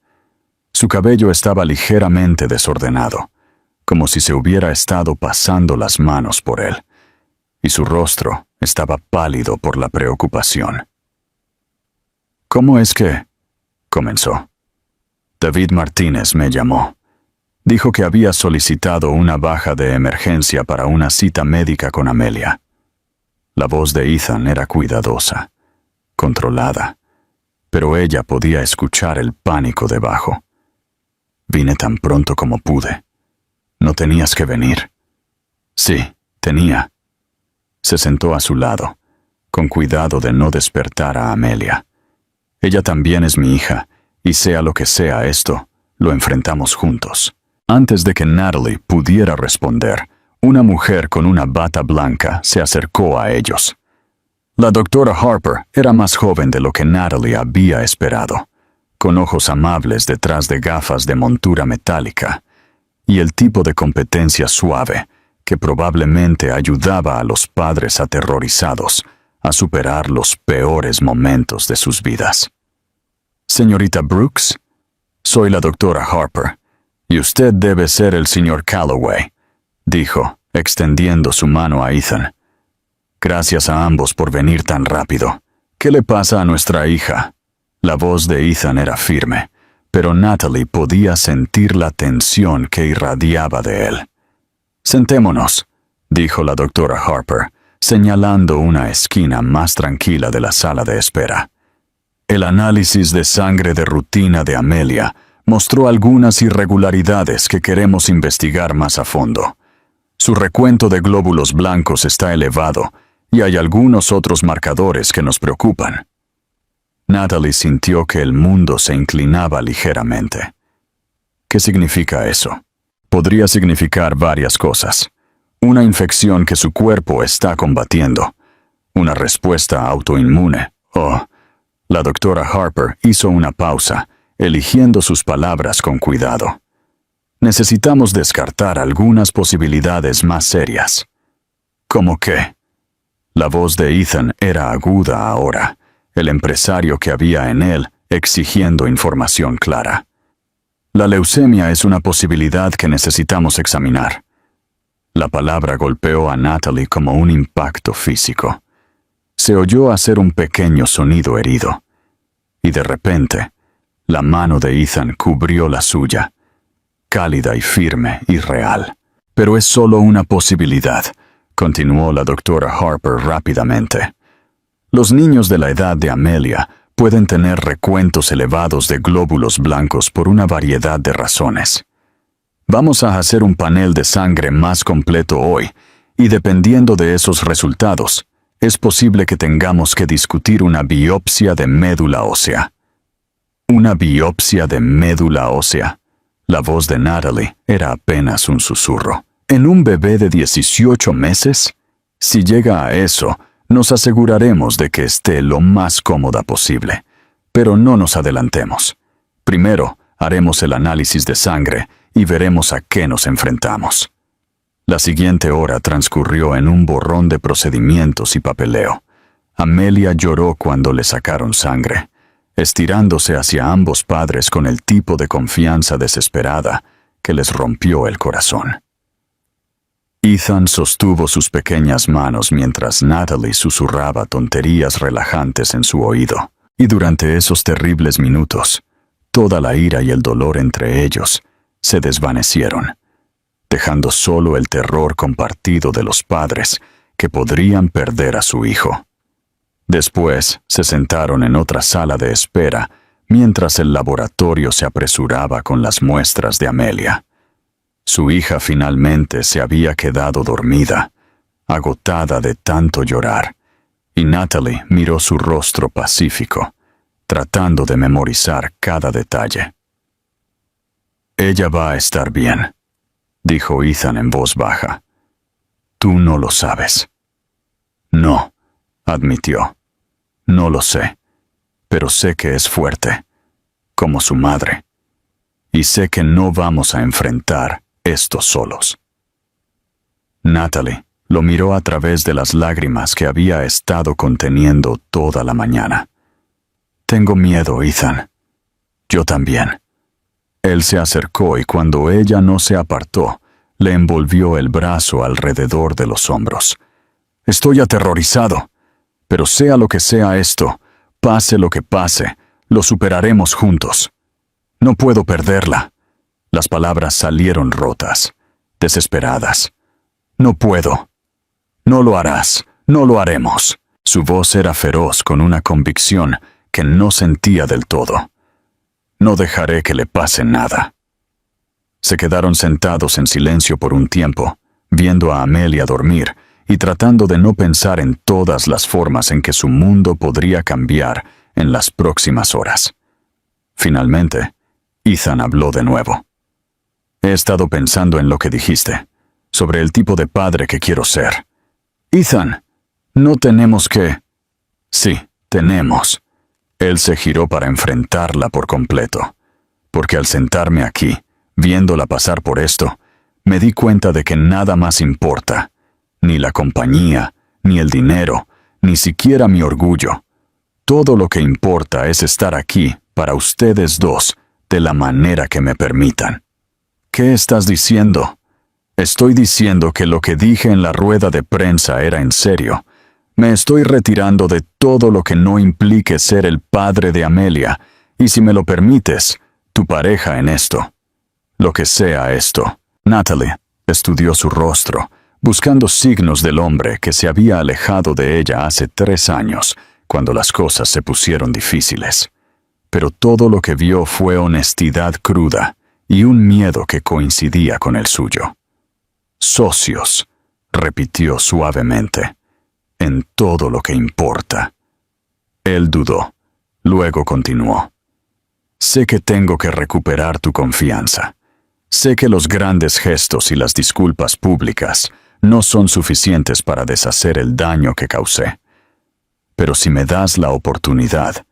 Su cabello estaba ligeramente desordenado, como si se hubiera estado pasando las manos por él, y su rostro estaba pálido por la preocupación. «¿Cómo es que?» comenzó. «David Martínez me llamó. Dijo que había solicitado una baja de emergencia para una cita médica con Amelia». La voz de Ethan era cuidadosa, controlada, pero ella podía escuchar el pánico debajo. «Vine tan pronto como pude. ¿No tenías que venir?» «Sí, tenía». Se sentó a su lado, con cuidado de no despertar a Amelia. «Ella también es mi hija, y sea lo que sea esto, lo enfrentamos juntos». Antes de que Natalie pudiera responder, una mujer con una bata blanca se acercó a ellos. La doctora Harper era más joven de lo que Natalie había esperado, con ojos amables detrás de gafas de montura metálica, y el tipo de competencia suave que probablemente ayudaba a los padres aterrorizados a superar los peores momentos de sus vidas. «Señorita Brooks, soy la doctora Harper, y usted debe ser el señor Calloway», dijo, extendiendo su mano a Ethan. «Gracias a ambos por venir tan rápido. ¿Qué le pasa a nuestra hija?» La voz de Ethan era firme, pero Natalie podía sentir la tensión que irradiaba de él. «Sentémonos», dijo la doctora Harper, señalando una esquina más tranquila de la sala de espera. El análisis de sangre de rutina de Amelia mostró algunas irregularidades que queremos investigar más a fondo. Su recuento de glóbulos blancos está elevado y hay algunos otros marcadores que nos preocupan. Natalie sintió que el mundo se inclinaba ligeramente. ¿Qué significa eso? Podría significar varias cosas. Una infección que su cuerpo está combatiendo. Una respuesta autoinmune. La doctora Harper hizo una pausa, eligiendo sus palabras con cuidado. Necesitamos descartar algunas posibilidades más serias. ¿Cómo qué? La voz de Ethan era aguda ahora, el empresario que había en él exigiendo información clara. La leucemia es una posibilidad que necesitamos examinar. La palabra golpeó a Natalie como un impacto físico. Se oyó hacer un pequeño sonido herido, y de repente, La mano de Ethan cubrió la suya, cálida y firme y real. Pero es solo una posibilidad, continuó la doctora Harper rápidamente. Los niños de la edad de Amelia pueden tener recuentos elevados de glóbulos blancos por una variedad de razones. Vamos a hacer un panel de sangre más completo hoy, y dependiendo de esos resultados, es posible que tengamos que discutir una biopsia de médula ósea. Una biopsia de médula ósea. La voz de Natalie era apenas un susurro. ¿En un bebé de 18 meses? Si llega a eso, nos aseguraremos de que esté lo más cómoda posible. Pero no nos adelantemos. Primero, haremos el análisis de sangre y veremos a qué nos enfrentamos. La siguiente hora transcurrió en un borrón de procedimientos y papeleo. Amelia lloró cuando le sacaron sangre, estirándose hacia ambos padres con el tipo de confianza desesperada que les rompió el corazón. Ethan sostuvo sus pequeñas manos mientras Natalie susurraba tonterías relajantes en su oído, y durante esos terribles minutos, toda la ira y el dolor entre ellos se desvanecieron, dejando solo el terror compartido de los padres que podrían perder a su hijo. Después se sentaron en otra sala de espera mientras el laboratorio se apresuraba con las muestras de Amelia. Su hija finalmente se había quedado dormida, agotada de tanto llorar, y Natalie miró su rostro pacífico, tratando de memorizar cada detalle. «Ella va a estar bien», dijo Ethan en voz baja. «Tú no lo sabes». «No», admitió. «No lo sé, pero sé que es fuerte, como su madre. Y sé que no vamos a enfrentar esto solos». Natalie lo miró a través de las lágrimas que había estado conteniendo toda la mañana. «Tengo miedo, Ethan». «Yo también». Él se acercó y cuando ella no se apartó, le envolvió el brazo alrededor de los hombros. «Estoy aterrorizado, pero sea lo que sea esto, pase lo que pase, lo superaremos juntos. No puedo perderla». Las palabras salieron rotas, desesperadas. «No puedo». «No lo harás, no lo haremos». Su voz era feroz con una convicción que no sentía del todo. «No dejaré que le pase nada». Se quedaron sentados en silencio por un tiempo, viendo a Amelia dormir y tratando de no pensar en todas las formas en que su mundo podría cambiar en las próximas horas. Finalmente, Ethan habló de nuevo. «He estado pensando en lo que dijiste, sobre el tipo de padre que quiero ser». «Ethan, no tenemos que...» «Sí, tenemos». Él se giró para enfrentarla por completo, porque al sentarme aquí, viéndola pasar por esto, me di cuenta de que nada más importa, ni la compañía, ni el dinero, ni siquiera mi orgullo. Todo lo que importa es estar aquí para ustedes dos de la manera que me permitan». «¿Qué estás diciendo?» «Estoy diciendo que lo que dije en la rueda de prensa era en serio. Me estoy retirando de todo lo que no implique ser el padre de Amelia, y si me lo permites, tu pareja en esto. Lo que sea esto». Natalie estudió su rostro, buscando signos del hombre que se había alejado de ella hace 3 años, cuando las cosas se pusieron difíciles. Pero todo lo que vio fue honestidad cruda y un miedo que coincidía con el suyo. «Socios», repitió suavemente, «en todo lo que importa». Él dudó. Luego continuó. «Sé que tengo que recuperar tu confianza. Sé que los grandes gestos y las disculpas públicas no son suficientes para deshacer el daño que causé. Pero si me das la oportunidad,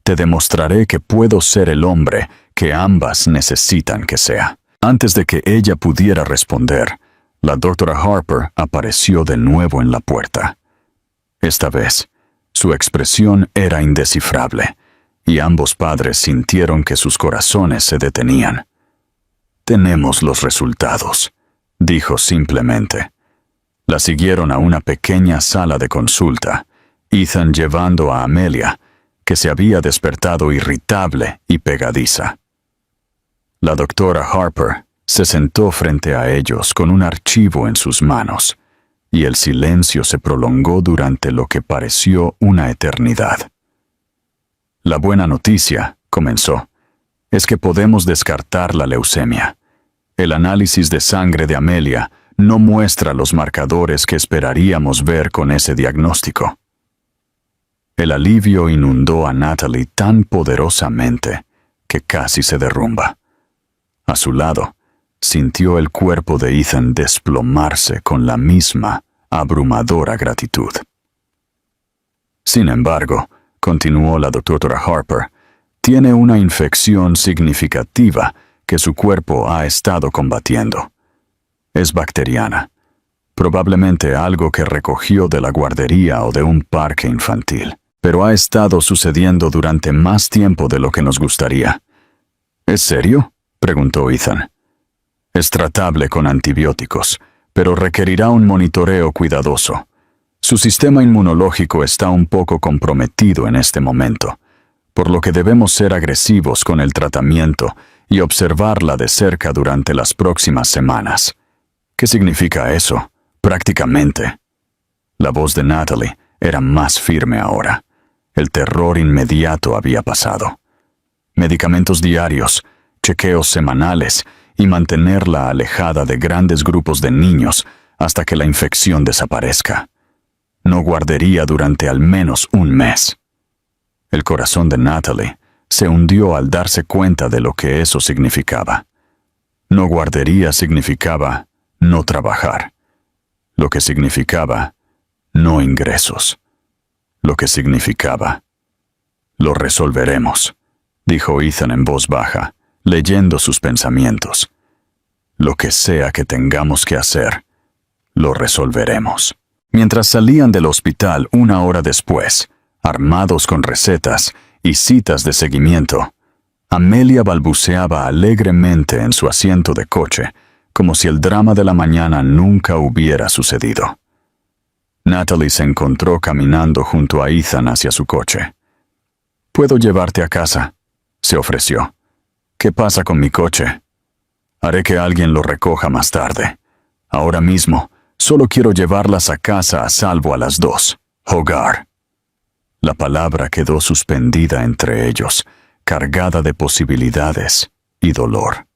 te demostraré que puedo ser el hombre que ambas necesitan que sea». Antes de que ella pudiera responder, la doctora Harper apareció de nuevo en la puerta. Esta vez, su expresión era indescifrable, y ambos padres sintieron que sus corazones se detenían. «Tenemos los resultados», dijo simplemente. La siguieron a una pequeña sala de consulta, Ethan llevando a Amelia, que se había despertado irritable y pegadiza. La doctora Harper se sentó frente a ellos con un archivo en sus manos, y el silencio se prolongó durante lo que pareció una eternidad. La buena noticia, comenzó, es que podemos descartar la leucemia. El análisis de sangre de Amelia no muestra los marcadores que esperaríamos ver con ese diagnóstico. El alivio inundó a Natalie tan poderosamente que casi se derrumba. A su lado, sintió el cuerpo de Ethan desplomarse con la misma abrumadora gratitud. Sin embargo, continuó la doctora Harper, tiene una infección significativa que su cuerpo ha estado combatiendo. Es bacteriana, probablemente algo que recogió de la guardería o de un parque infantil, pero ha estado sucediendo durante más tiempo de lo que nos gustaría. ¿Es serio?, preguntó Ethan. Es tratable con antibióticos, pero requerirá un monitoreo cuidadoso. Su sistema inmunológico está un poco comprometido en este momento, por lo que debemos ser agresivos con el tratamiento y observarla de cerca durante las próximas semanas. ¿Qué significa eso? Prácticamente. La voz de Natalie era más firme ahora. El terror inmediato había pasado. Medicamentos diarios, chequeos semanales y mantenerla alejada de grandes grupos de niños hasta que la infección desaparezca. No guardería durante al menos un mes. El corazón de Natalie se hundió al darse cuenta de lo que eso significaba. No guardería significaba no trabajar. Lo que significaba no ingresos. Lo que significaba lo resolveremos, dijo Ethan en voz baja, leyendo sus pensamientos. Lo que sea que tengamos que hacer, lo resolveremos. Mientras salían del hospital una hora después, armados con recetas y citas de seguimiento, Amelia balbuceaba alegremente en su asiento de coche, como si el drama de la mañana nunca hubiera sucedido. Natalie se encontró caminando junto a Ethan hacia su coche. «¿Puedo llevarte a casa?», se ofreció. «¿Qué pasa con mi coche?» «Haré que alguien lo recoja más tarde. Ahora mismo, solo quiero llevarlas a casa a salvo a las 2. Hogar». La palabra quedó suspendida entre ellos, cargada de posibilidades y dolor.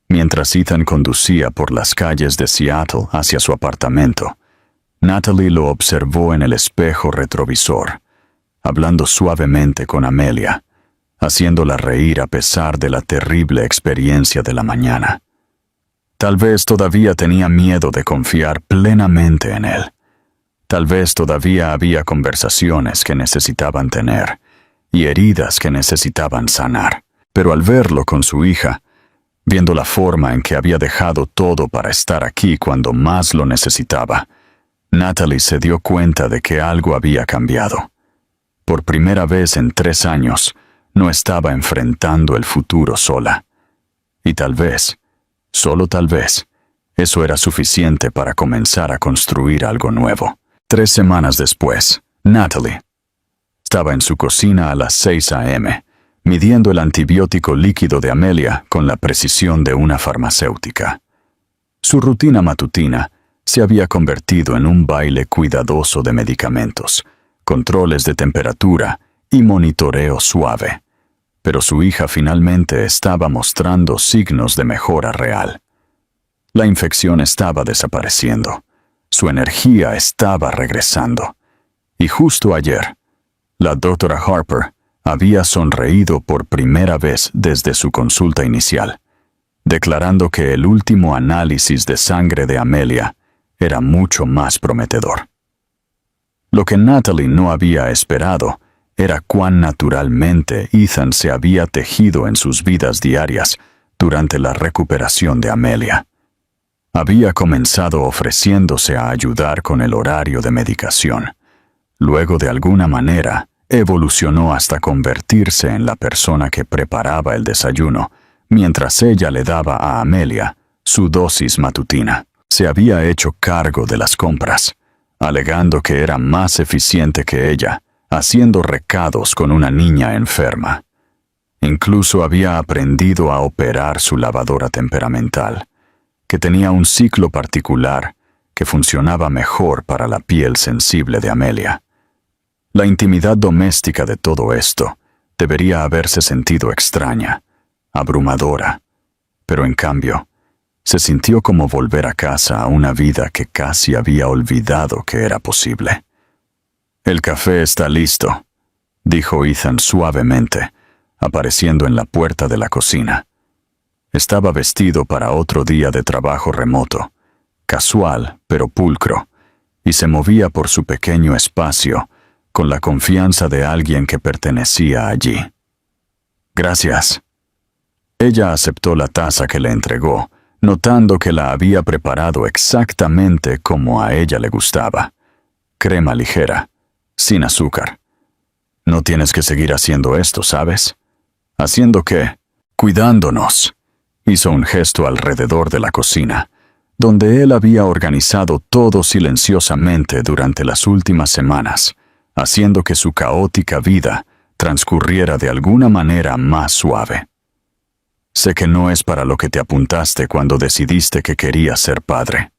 Mientras Ethan conducía por las calles de Seattle hacia su apartamento, Natalie lo observó en el espejo retrovisor, hablando suavemente con Amelia, haciéndola reír a pesar de la terrible experiencia de la mañana. Tal vez todavía tenía miedo de confiar plenamente en él. Tal vez todavía había conversaciones que necesitaban tener y heridas que necesitaban sanar. Pero al verlo con su hija, viendo la forma en que había dejado todo para estar aquí cuando más lo necesitaba, Natalie se dio cuenta de que algo había cambiado. Por primera vez en 3 años, no estaba enfrentando el futuro sola. Y tal vez, solo tal vez, eso era suficiente para comenzar a construir algo nuevo. 3 semanas después, Natalie estaba en su cocina a las 6 a.m., midiendo el antibiótico líquido de Amelia con la precisión de una farmacéutica. Su rutina matutina se había convertido en un baile cuidadoso de medicamentos, controles de temperatura y monitoreo suave. Pero su hija finalmente estaba mostrando signos de mejora real. La infección estaba desapareciendo. Su energía estaba regresando. Y justo ayer, la doctora Harper había sonreído por primera vez desde su consulta inicial, declarando que el último análisis de sangre de Amelia era mucho más prometedor. Lo que Natalie no había esperado era cuán naturalmente Ethan se había tejido en sus vidas diarias durante la recuperación de Amelia. Había comenzado ofreciéndose a ayudar con el horario de medicación. Luego, de alguna manera, evolucionó hasta convertirse en la persona que preparaba el desayuno, mientras ella le daba a Amelia su dosis matutina. Se había hecho cargo de las compras, alegando que era más eficiente que ella, haciendo recados con una niña enferma. Incluso había aprendido a operar su lavadora temperamental, que tenía un ciclo particular que funcionaba mejor para la piel sensible de Amelia. La intimidad doméstica de todo esto debería haberse sentido extraña, abrumadora, pero en cambio, se sintió como volver a casa a una vida que casi había olvidado que era posible. «El café está listo», dijo Ethan suavemente, apareciendo en la puerta de la cocina. Estaba vestido para otro día de trabajo remoto, casual pero pulcro, y se movía por su pequeño espacio con la confianza de alguien que pertenecía allí. «Gracias». Ella aceptó la taza que le entregó, notando que la había preparado exactamente como a ella le gustaba. Crema ligera, sin azúcar. «No tienes que seguir haciendo esto, ¿sabes?» «¿Haciendo qué?» «Cuidándonos». Hizo un gesto alrededor de la cocina, donde él había organizado todo silenciosamente durante las últimas semanas, haciendo que su caótica vida transcurriera de alguna manera más suave. «Sé que no es para lo que te apuntaste cuando decidiste que querías ser padre».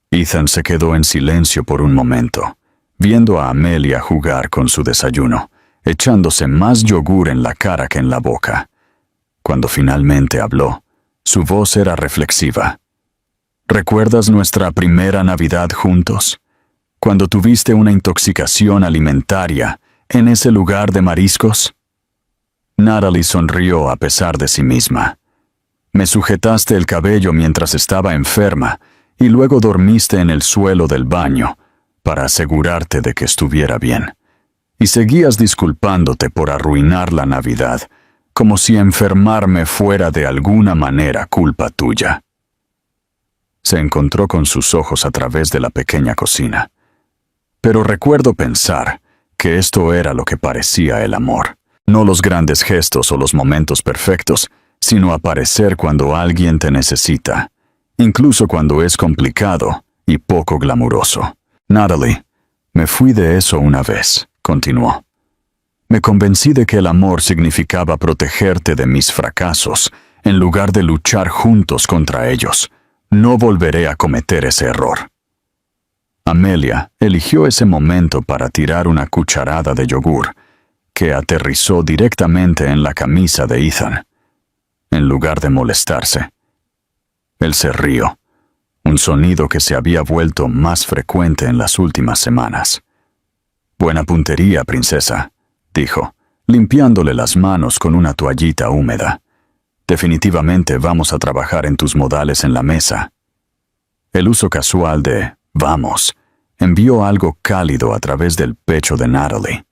Ethan se quedó en silencio por un momento, viendo a Amelia jugar con su desayuno, echándose más yogur en la cara que en la boca. Cuando finalmente habló, su voz era reflexiva. «¿Recuerdas nuestra primera Navidad juntos? Cuando tuviste una intoxicación alimentaria en ese lugar de mariscos?» Natalie sonrió a pesar de sí misma. «Me sujetaste el cabello mientras estaba enferma y luego dormiste en el suelo del baño para asegurarte de que estuviera bien. Y seguías disculpándote por arruinar la Navidad, como si enfermarme fuera de alguna manera culpa tuya». Se encontró con sus ojos a través de la pequeña cocina. «Pero recuerdo pensar que esto era lo que parecía el amor. No los grandes gestos o los momentos perfectos, sino aparecer cuando alguien te necesita, incluso cuando es complicado y poco glamuroso. Natalie, me fui de eso una vez», continuó. «Me convencí de que el amor significaba protegerte de mis fracasos, en lugar de luchar juntos contra ellos. No volveré a cometer ese error». Amelia eligió ese momento para tirar una cucharada de yogur, que aterrizó directamente en la camisa de Ethan, en lugar de molestarse. Él se rió, un sonido que se había vuelto más frecuente en las últimas semanas. «Buena puntería, princesa», dijo, limpiándole las manos con una toallita húmeda. «Definitivamente vamos a trabajar en tus modales en la mesa». El uso casual de «vamos» envió algo cálido a través del pecho de Natalie.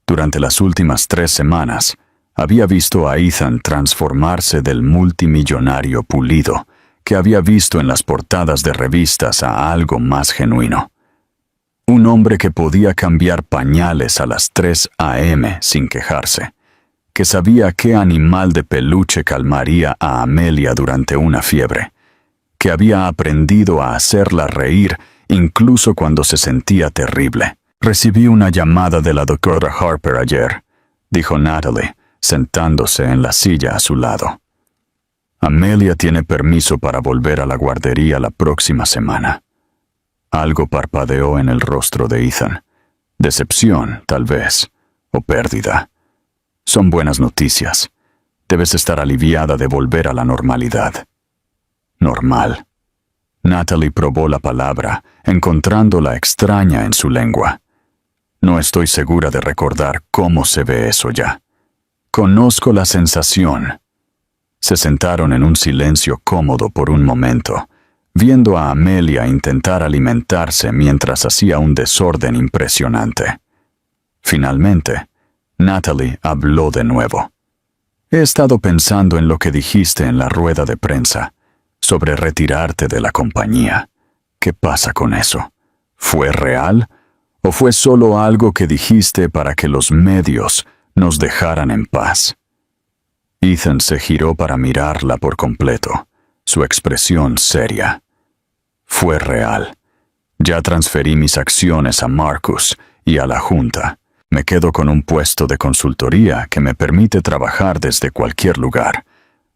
Durante las últimas 3 semanas, había visto a Ethan transformarse del multimillonario pulido que había visto en las portadas de revistas a algo más genuino. Un hombre que podía cambiar pañales a las 3 a.m. sin quejarse, que sabía qué animal de peluche calmaría a Amelia durante una fiebre, que había aprendido a hacerla reír incluso cuando se sentía terrible. «Recibí una llamada de la doctora Harper ayer», dijo Natalie, sentándose en la silla a su lado. «Amelia tiene permiso para volver a la guardería la próxima semana». Algo parpadeó en el rostro de Ethan. Decepción, tal vez, o pérdida. «Son buenas noticias. Debes estar aliviada de volver a la normalidad». «Normal». Natalie probó la palabra, encontrándola extraña en su lengua. «No estoy segura de recordar cómo se ve eso ya. Conozco la sensación». Se sentaron en un silencio cómodo por un momento, viendo a Amelia intentar alimentarse mientras hacía un desorden impresionante. Finalmente, Natalie habló de nuevo. «He estado pensando en lo que dijiste en la rueda de prensa, sobre retirarte de la compañía. ¿Qué pasa con eso? ¿Fue real? ¿O fue solo algo que dijiste para que los medios nos dejaran en paz?» Ethan se giró para mirarla por completo, su expresión seria. «Fue real. Ya transferí mis acciones a Marcus y a la Junta. Me quedo con un puesto de consultoría que me permite trabajar desde cualquier lugar,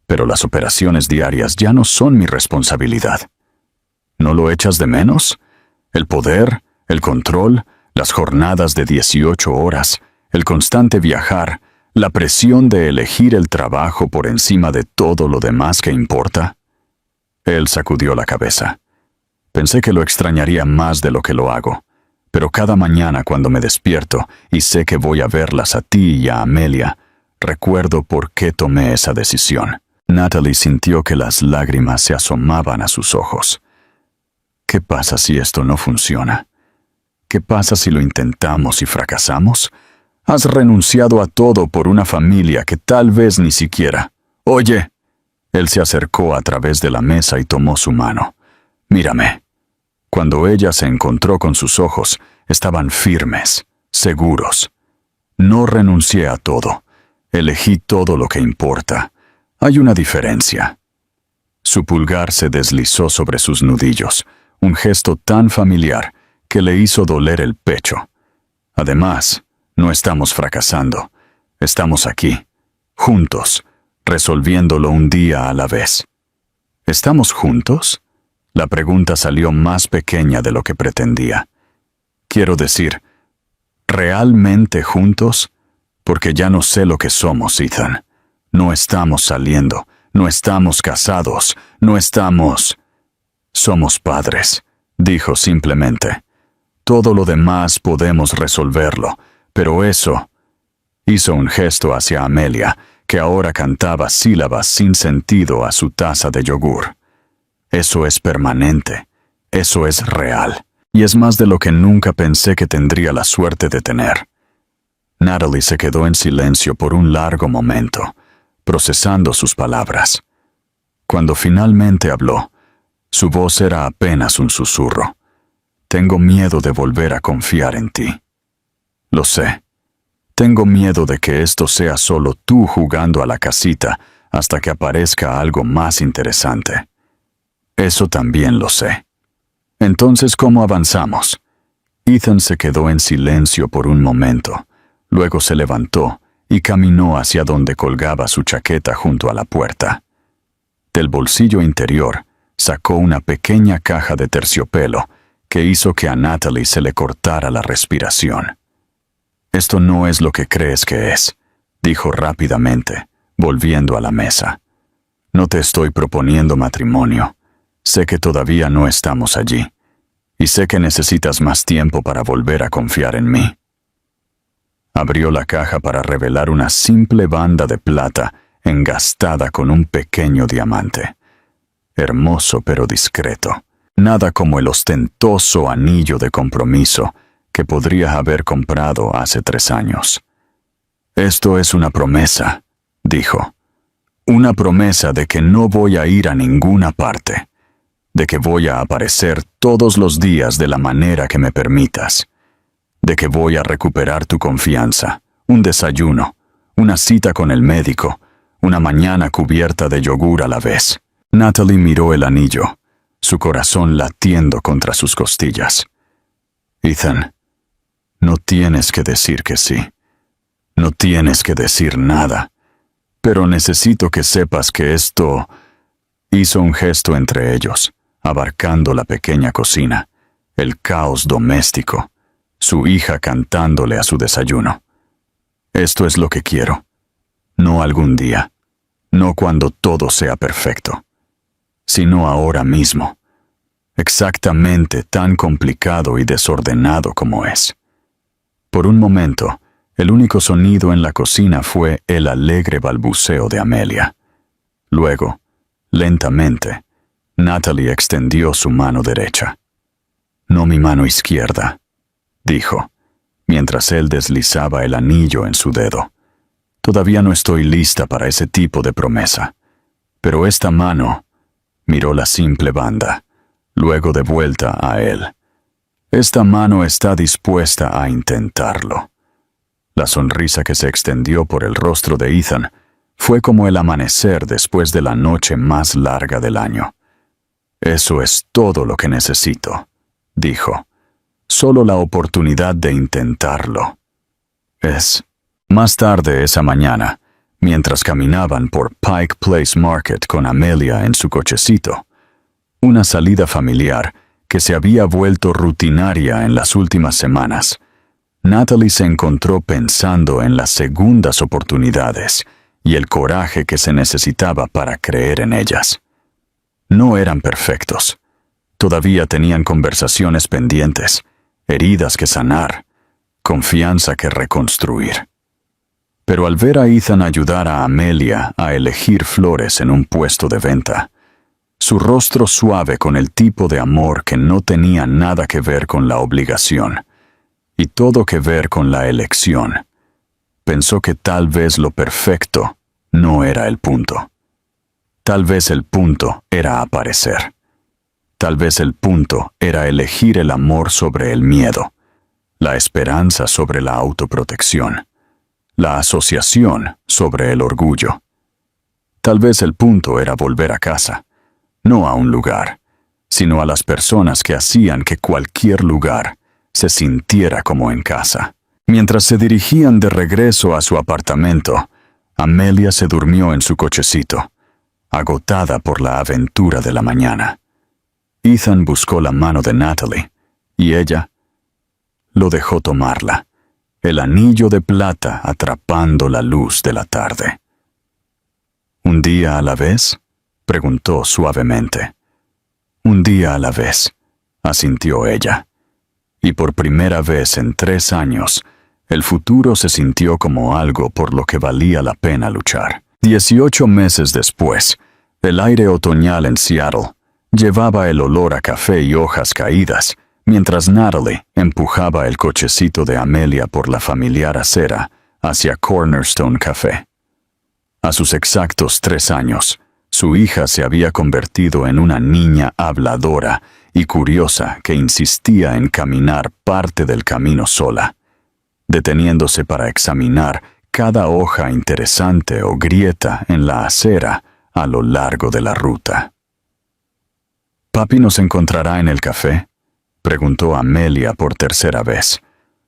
pero las operaciones diarias ya no son mi responsabilidad. ¿No lo echas de menos? El poder, el control, las jornadas de 18 horas, el constante viajar, la presión de elegir el trabajo por encima de todo lo demás que importa. Él sacudió la cabeza. Pensé que lo extrañaría más de lo que lo hago, pero cada mañana cuando me despierto y sé que voy a verlas a ti y a Amelia, recuerdo por qué tomé esa decisión. Natalie sintió que las lágrimas se asomaban a sus ojos. ¿Qué pasa si esto no funciona? ¿Qué pasa si lo intentamos y fracasamos? Has renunciado a todo por una familia que tal vez ni siquiera... Oye. Él se acercó a través de la mesa y tomó su mano. Mírame. Cuando ella se encontró con sus ojos, estaban firmes, seguros. No renuncié a todo. Elegí todo lo que importa. Hay una diferencia. Su pulgar se deslizó sobre sus nudillos, un gesto tan familiar que le hizo doler el pecho. Además, no estamos fracasando. Estamos aquí, juntos, resolviéndolo un día a la vez. ¿Estamos juntos? La pregunta salió más pequeña de lo que pretendía. Quiero decir, ¿realmente juntos? Porque ya no sé lo que somos, Ethan. No estamos saliendo, no estamos casados, no estamos... Somos padres, dijo simplemente. Todo lo demás podemos resolverlo, pero eso... Hizo un gesto hacia Amelia, que ahora cantaba sílabas sin sentido a su taza de yogur. Eso es permanente, eso es real, y es más de lo que nunca pensé que tendría la suerte de tener. Natalie se quedó en silencio por un largo momento, procesando sus palabras. Cuando finalmente habló, su voz era apenas un susurro. Tengo miedo de volver a confiar en ti. Lo sé. Tengo miedo de que esto sea solo tú jugando a la casita hasta que aparezca algo más interesante. Eso también lo sé. Entonces, ¿cómo avanzamos? Ethan se quedó en silencio por un momento. Luego se levantó y caminó hacia donde colgaba su chaqueta junto a la puerta. Del bolsillo interior sacó una pequeña caja de terciopelo que hizo que a Natalie se le cortara la respiración. Esto no es lo que crees que es, dijo rápidamente, volviendo a la mesa. No te estoy proponiendo matrimonio. Sé que todavía no estamos allí, y sé que necesitas más tiempo para volver a confiar en mí. Abrió la caja para revelar una simple banda de plata engastada con un pequeño diamante. Hermoso pero discreto. Nada como el ostentoso anillo de compromiso que podría haber comprado hace 3 años. Esto es una promesa, dijo. Una promesa de que no voy a ir a ninguna parte, de que voy a aparecer todos los días de la manera que me permitas, de que voy a recuperar tu confianza, un desayuno, una cita con el médico, una mañana cubierta de yogur a la vez. Natalie miró el anillo, su corazón latiendo contra sus costillas. Ethan, no tienes que decir que sí. No tienes que decir nada. Pero necesito que sepas que esto... Hizo un gesto entre ellos, abarcando la pequeña cocina, el caos doméstico, su hija cantándole a su desayuno. Esto es lo que quiero. No algún día, no cuando todo sea perfecto, sino ahora mismo, exactamente tan complicado y desordenado como es. Por un momento, el único sonido en la cocina fue el alegre balbuceo de Amelia. Luego, lentamente, Natalie extendió su mano derecha. No mi mano izquierda, dijo, mientras él deslizaba el anillo en su dedo. Todavía no estoy lista para ese tipo de promesa. Pero esta mano... Miró la simple banda, luego de vuelta a él. Esta mano está dispuesta a intentarlo. La sonrisa que se extendió por el rostro de Ethan fue como el amanecer después de la noche más larga del año. Eso es todo lo que necesito, dijo. Solo la oportunidad de intentarlo. Más tarde esa mañana, mientras caminaban por Pike Place Market con Amelia en su cochecito, una salida familiar que se había vuelto rutinaria en las últimas semanas, Natalie se encontró pensando en las segundas oportunidades y el coraje que se necesitaba para creer en ellas. No eran perfectos. Todavía tenían conversaciones pendientes, heridas que sanar, confianza que reconstruir. Pero al ver a Ethan ayudar a Amelia a elegir flores en un puesto de venta, su rostro suave con el tipo de amor que no tenía nada que ver con la obligación y todo que ver con la elección, pensó que tal vez lo perfecto no era el punto. Tal vez el punto era aparecer. Tal vez el punto era elegir el amor sobre el miedo, la esperanza sobre la autoprotección, la asociación sobre el orgullo. Tal vez el punto era volver a casa, no a un lugar, sino a las personas que hacían que cualquier lugar se sintiera como en casa. Mientras se dirigían de regreso a su apartamento, Amelia se durmió en su cochecito, agotada por la aventura de la mañana. Ethan buscó la mano de Natalie, y ella lo dejó tomarla, el anillo de plata atrapando la luz de la tarde. ¿Un día a la vez?, preguntó suavemente. Un día a la vez, asintió ella. Y por primera vez en 3 años, el futuro se sintió como algo por lo que valía la pena luchar. 18 meses después, el aire otoñal en Seattle llevaba el olor a café y hojas caídas, mientras Natalie empujaba el cochecito de Amelia por la familiar acera hacia Cornerstone Café. A sus exactos 3 años, su hija se había convertido en una niña habladora y curiosa que insistía en caminar parte del camino sola, deteniéndose para examinar cada hoja interesante o grieta en la acera a lo largo de la ruta. ¿Papi nos encontrará en el café?, preguntó Amelia por tercera vez.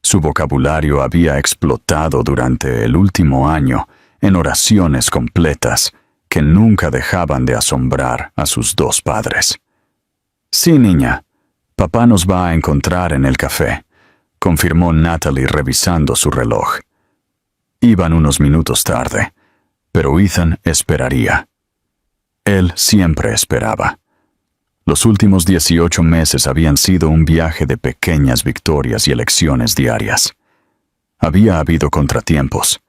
Su vocabulario había explotado durante el último año en oraciones completas que nunca dejaban de asombrar a sus 2 padres. Sí, niña, papá nos va a encontrar en el café, confirmó Natalie revisando su reloj. Iban unos minutos tarde, pero Ethan esperaría. Él siempre esperaba. Los últimos 18 meses habían sido un viaje de pequeñas victorias y elecciones diarias. Había habido contratiempos,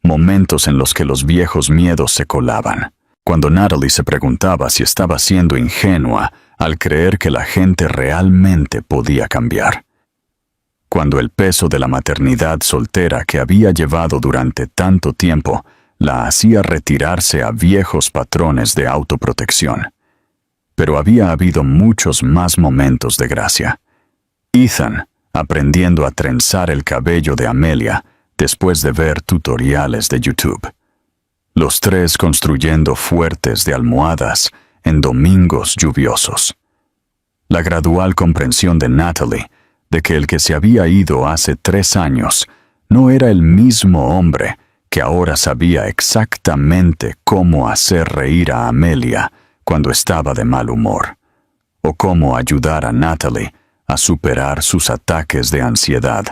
momentos en los que los viejos miedos se colaban, cuando Natalie se preguntaba si estaba siendo ingenua al creer que la gente realmente podía cambiar. Cuando el peso de la maternidad soltera que había llevado durante tanto tiempo la hacía retirarse a viejos patrones de autoprotección. Pero había habido muchos más momentos de gracia. Ethan, aprendiendo a trenzar el cabello de Amelia después de ver tutoriales de YouTube. Los 3 construyendo fuertes de almohadas en domingos lluviosos. La gradual comprensión de Natalie de que el que se había ido hace 3 años no era el mismo hombre que ahora sabía exactamente cómo hacer reír a Amelia cuando estaba de mal humor, o cómo ayudar a Natalie a superar sus ataques de ansiedad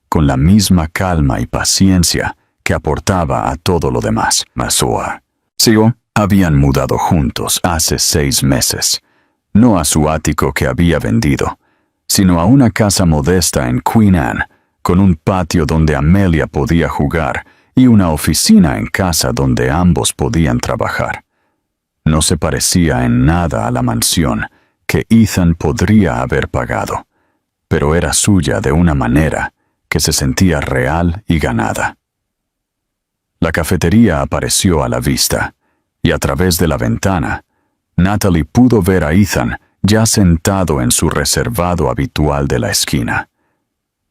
con la misma calma y paciencia que aportaba a todo lo demás. Habían mudado juntos hace 6 meses, no a su ático que había vendido, sino a una casa modesta en Queen Anne, con un patio donde Amelia podía jugar y una oficina en casa donde ambos podían trabajar. No se parecía en nada a la mansión que Ethan podría haber pagado, pero era suya de una manera que se sentía real y ganada. La cafetería apareció a la vista, y a través de la ventana, Natalie pudo ver a Ethan ya sentado en su reservado habitual de la esquina.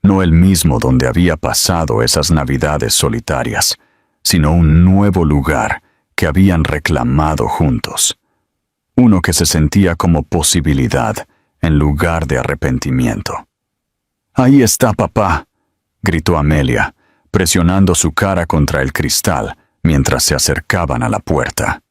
No el mismo donde había pasado esas navidades solitarias, sino un nuevo lugar que habían reclamado juntos. Uno que se sentía como posibilidad en lugar de arrepentimiento. «Ahí está papá», gritó Amelia, presionando su cara contra el cristal mientras se acercaban a la puerta.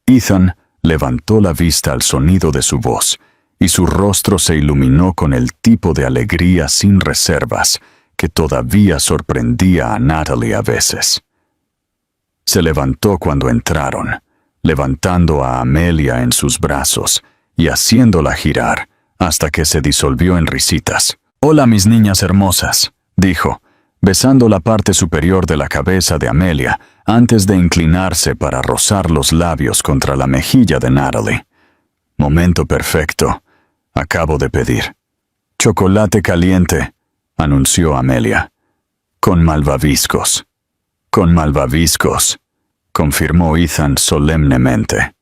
Ethan levantó la vista al sonido de su voz, y su rostro se iluminó con el tipo de alegría sin reservas que todavía sorprendía a Natalie a veces. Se levantó cuando entraron, levantando a Amelia en sus brazos y haciéndola girar hasta que se disolvió en risitas. «Hola, mis niñas hermosas», dijo, besando la parte superior de la cabeza de Amelia antes de inclinarse para rozar los labios contra la mejilla de Natalie. «Momento perfecto. Acabo de pedir. Chocolate caliente», anunció Amelia. «Con malvaviscos». «Con malvaviscos», confirmó Ethan solemnemente.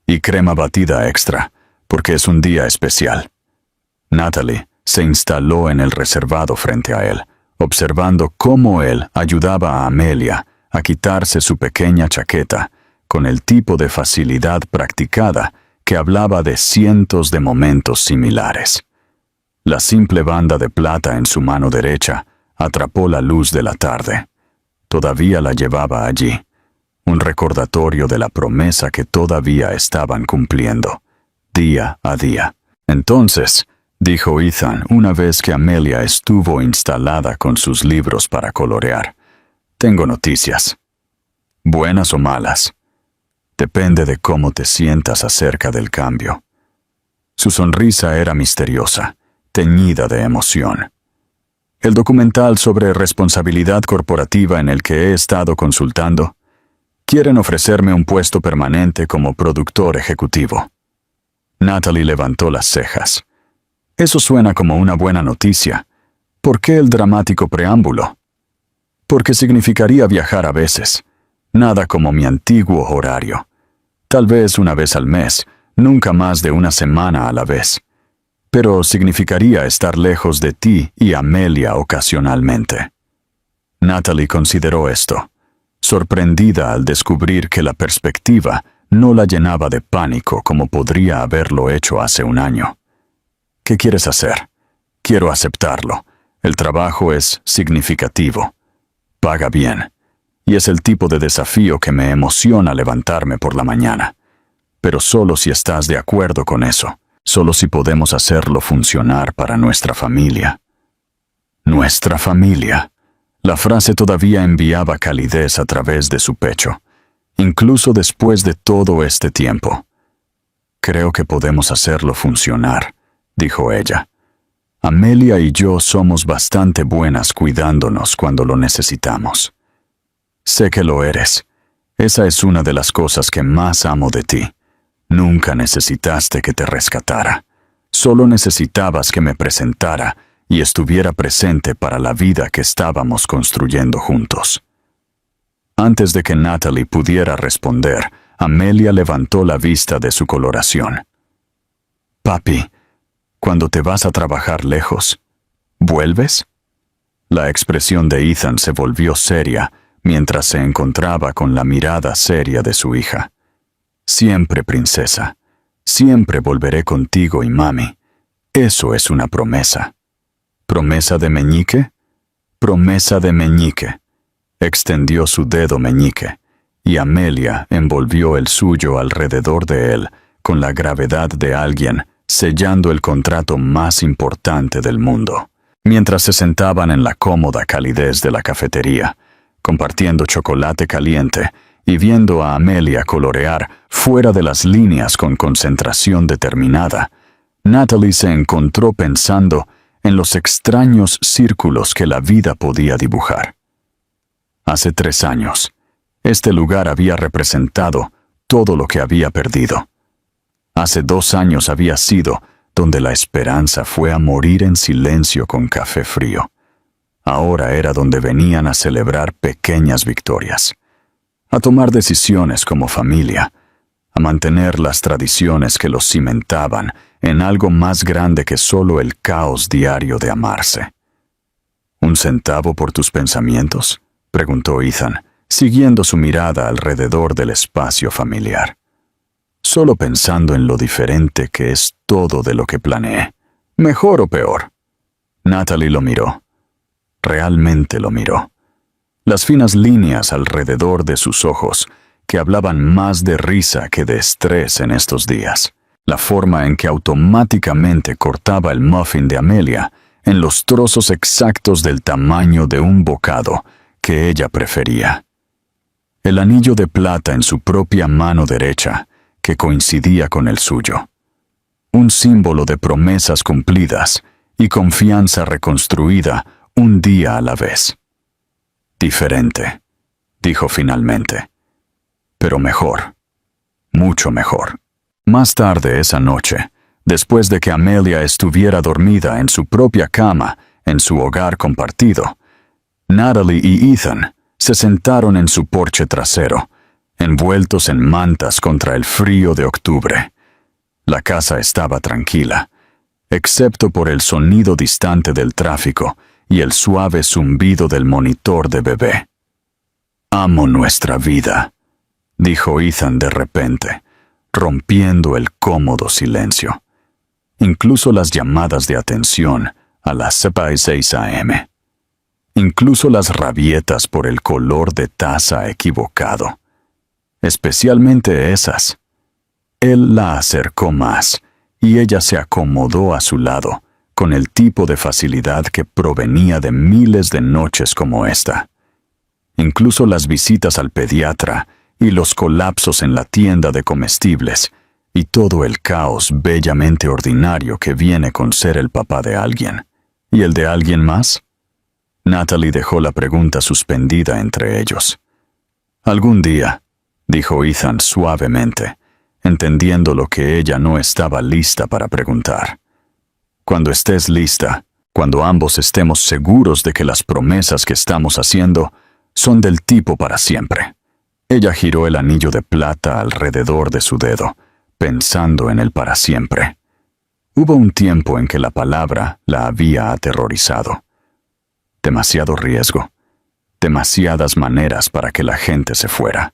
«Y crema batida extra, porque es un día especial». Natalie se instaló en el reservado frente a él, observando cómo él ayudaba a Amelia a quitarse su pequeña chaqueta con el tipo de facilidad practicada que hablaba de cientos de momentos similares. La simple banda de plata en su mano derecha atrapó la luz de la tarde. Todavía la llevaba allí, un recordatorio de la promesa que todavía estaban cumpliendo, día a día. «Entonces», dijo Ethan una vez que Amelia estuvo instalada con sus libros para colorear, «tengo noticias. Buenas o malas. Depende de cómo te sientas acerca del cambio». Su sonrisa era misteriosa, teñida de emoción. «El documental sobre responsabilidad corporativa en el que he estado consultando, quieren ofrecerme un puesto permanente como productor ejecutivo». Natalie levantó las cejas. «Eso suena como una buena noticia. ¿Por qué el dramático preámbulo?» «Porque significaría viajar a veces. Nada como mi antiguo horario. Tal vez una vez al mes, nunca más de una semana a la vez. Pero significaría estar lejos de ti y Amelia ocasionalmente». Natalie consideró esto, sorprendida al descubrir que la perspectiva no la llenaba de pánico como podría haberlo hecho hace un año. «¿Qué quieres hacer?» «Quiero aceptarlo. El trabajo es significativo. Paga bien. Y es el tipo de desafío que me emociona levantarme por la mañana. Pero solo si estás de acuerdo con eso. Solo si podemos hacerlo funcionar para nuestra familia». «Nuestra familia». La frase todavía enviaba calidez a través de su pecho, incluso después de todo este tiempo. «Creo que podemos hacerlo funcionar», dijo ella. «Amelia y yo somos bastante buenas cuidándonos cuando lo necesitamos. Sé que lo eres. Esa es una de las cosas que más amo de ti. Nunca necesitaste que te rescatara. Solo necesitabas que me presentara y estuviera presente para la vida que estábamos construyendo juntos». Antes de que Natalie pudiera responder, Amelia levantó la vista de su coloración. «Papi, cuando te vas a trabajar lejos, ¿vuelves?» La expresión de Ethan se volvió seria mientras se encontraba con la mirada seria de su hija. «Siempre, princesa. Siempre volveré contigo y mami. Eso es una promesa». «¿Promesa de meñique?» «Promesa de meñique». Extendió su dedo meñique, y Amelia envolvió el suyo alrededor de él con la gravedad de alguien sellando el contrato más importante del mundo. Mientras se sentaban en la cómoda calidez de la cafetería, compartiendo chocolate caliente y viendo a Amelia colorear fuera de las líneas con concentración determinada, Natalie se encontró pensando en los extraños círculos que la vida podía dibujar. Hace 3 años, este lugar había representado todo lo que había perdido. Hace 2 años había sido donde la esperanza fue a morir en silencio con café frío. Ahora era donde venían a celebrar pequeñas victorias, a tomar decisiones como familia, a mantener las tradiciones que los cimentaban en algo más grande que solo el caos diario de amarse. ¿Un centavo por tus pensamientos?, preguntó Ethan, siguiendo su mirada alrededor del espacio familiar. Solo pensando en lo diferente que es todo de lo que planeé. ¿Mejor o peor? Natalie lo miró. Realmente lo miró. las finas líneas alrededor de sus ojos, que hablaban más de risa que de estrés en estos días, la forma en que automáticamente cortaba el muffin de Amelia en los trozos exactos del tamaño de un bocado que ella prefería. El anillo de plata en su propia mano derecha, que coincidía con el suyo. Un símbolo de promesas cumplidas y confianza reconstruida un día a la vez. Diferente, dijo finalmente. Pero mejor, mucho mejor. Más tarde esa noche, después de que Amelia estuviera dormida en su propia cama en su hogar compartido, Natalie y Ethan se sentaron en su porche trasero, envueltos en mantas contra el frío de octubre. La casa estaba tranquila, excepto por el sonido distante del tráfico y el suave zumbido del monitor de bebé. «Amo nuestra vida», dijo Ethan de repente, rompiendo el cómodo silencio. Incluso las llamadas de atención a las 6 a.m. Incluso las rabietas por el color de taza equivocado. Especialmente esas. Él la acercó más, y ella se acomodó a su lado, con el tipo de facilidad que provenía de miles de noches como esta. Incluso las visitas al pediatra y los colapsos en la tienda de comestibles, y todo el caos bellamente ordinario que viene con ser el papá de alguien. ¿Y el de alguien más? Natalie dejó la pregunta suspendida entre ellos. «Algún día», dijo Ethan suavemente, entendiendo lo que ella no estaba lista para preguntar. «Cuando estés lista, cuando ambos estemos seguros de que las promesas que estamos haciendo son del tipo para siempre». Ella giró el anillo de plata alrededor de su dedo, pensando en el para siempre. Hubo un tiempo en que la palabra la había aterrorizado. Demasiado riesgo, demasiadas maneras para que la gente se fuera.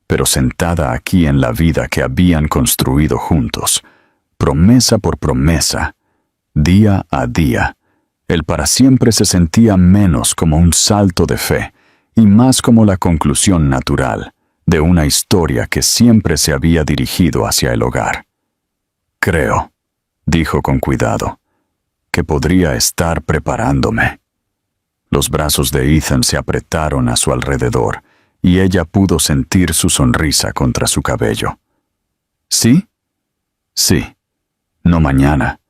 Pero sentada aquí en la vida que habían construido juntos, promesa por promesa, día a día, el para siempre se sentía menos como un salto de fe y más como la conclusión natural de una historia que siempre se había dirigido hacia el hogar. «Creo», dijo con cuidado, «que podría estar preparándome». Los brazos de Ethan se apretaron a su alrededor y ella pudo sentir su sonrisa contra su cabello. «¿Sí?» «Sí. No mañana,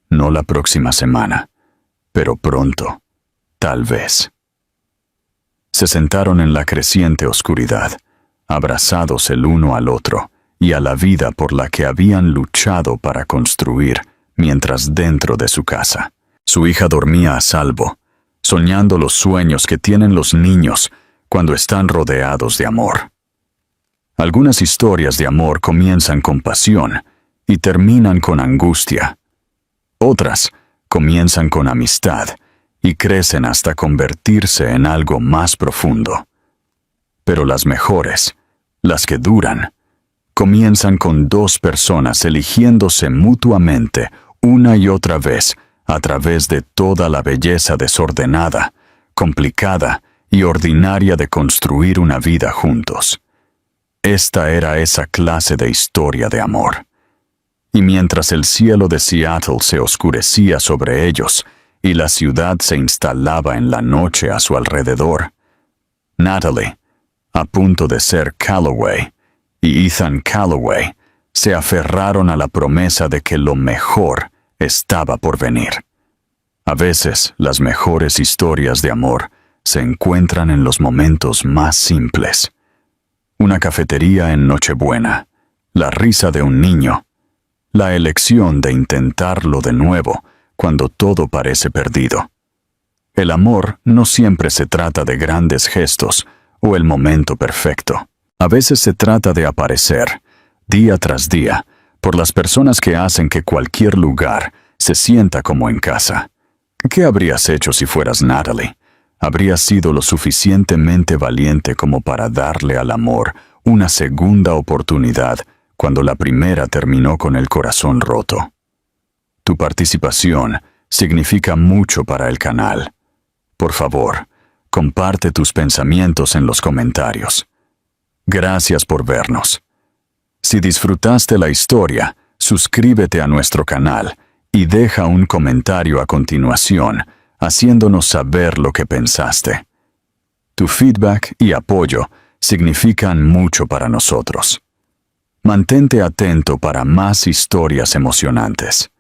no la próxima semana, pero pronto, tal vez». Se sentaron en la creciente oscuridad, abrazados el uno al otro y a la vida por la que habían luchado para construir mientras dentro de su casa. Su hija dormía a salvo, soñando los sueños que tienen los niños cuando están rodeados de amor. Algunas historias de amor comienzan con pasión y terminan con angustia. Otras comienzan con amistad y crecen hasta convertirse en algo más profundo. Pero las mejores, las que duran, comienzan con dos personas eligiéndose mutuamente una y otra vez a través de toda la belleza desordenada, complicada y ordinaria de construir una vida juntos. Esta era esa clase de historia de amor. Y mientras el cielo de Seattle se oscurecía sobre ellos y la ciudad se instalaba en la noche a su alrededor, Natalie, a punto de ser Calloway, y Ethan Calloway se aferraron a la promesa de que lo mejor estaba por venir. A veces, las mejores historias de amor se encuentran en los momentos más simples. Una cafetería en Nochebuena, la risa de un niño, la elección de intentarlo de nuevo cuando todo parece perdido. El amor no siempre se trata de grandes gestos o el momento perfecto. A veces se trata de aparecer, día tras día, por las personas que hacen que cualquier lugar se sienta como en casa. ¿Qué habrías hecho si fueras Natalie? ¿Habrías sido lo suficientemente valiente como para darle al amor una segunda oportunidad cuando la primera terminó con el corazón roto? Tu participación significa mucho para el canal. Por favor, Comparte tus pensamientos en los comentarios. Gracias por vernos. Si disfrutaste la historia, suscríbete a nuestro canal y deja un comentario a continuación, haciéndonos saber lo que pensaste. Tu feedback y apoyo significan mucho para nosotros. Mantente atento para más historias emocionantes.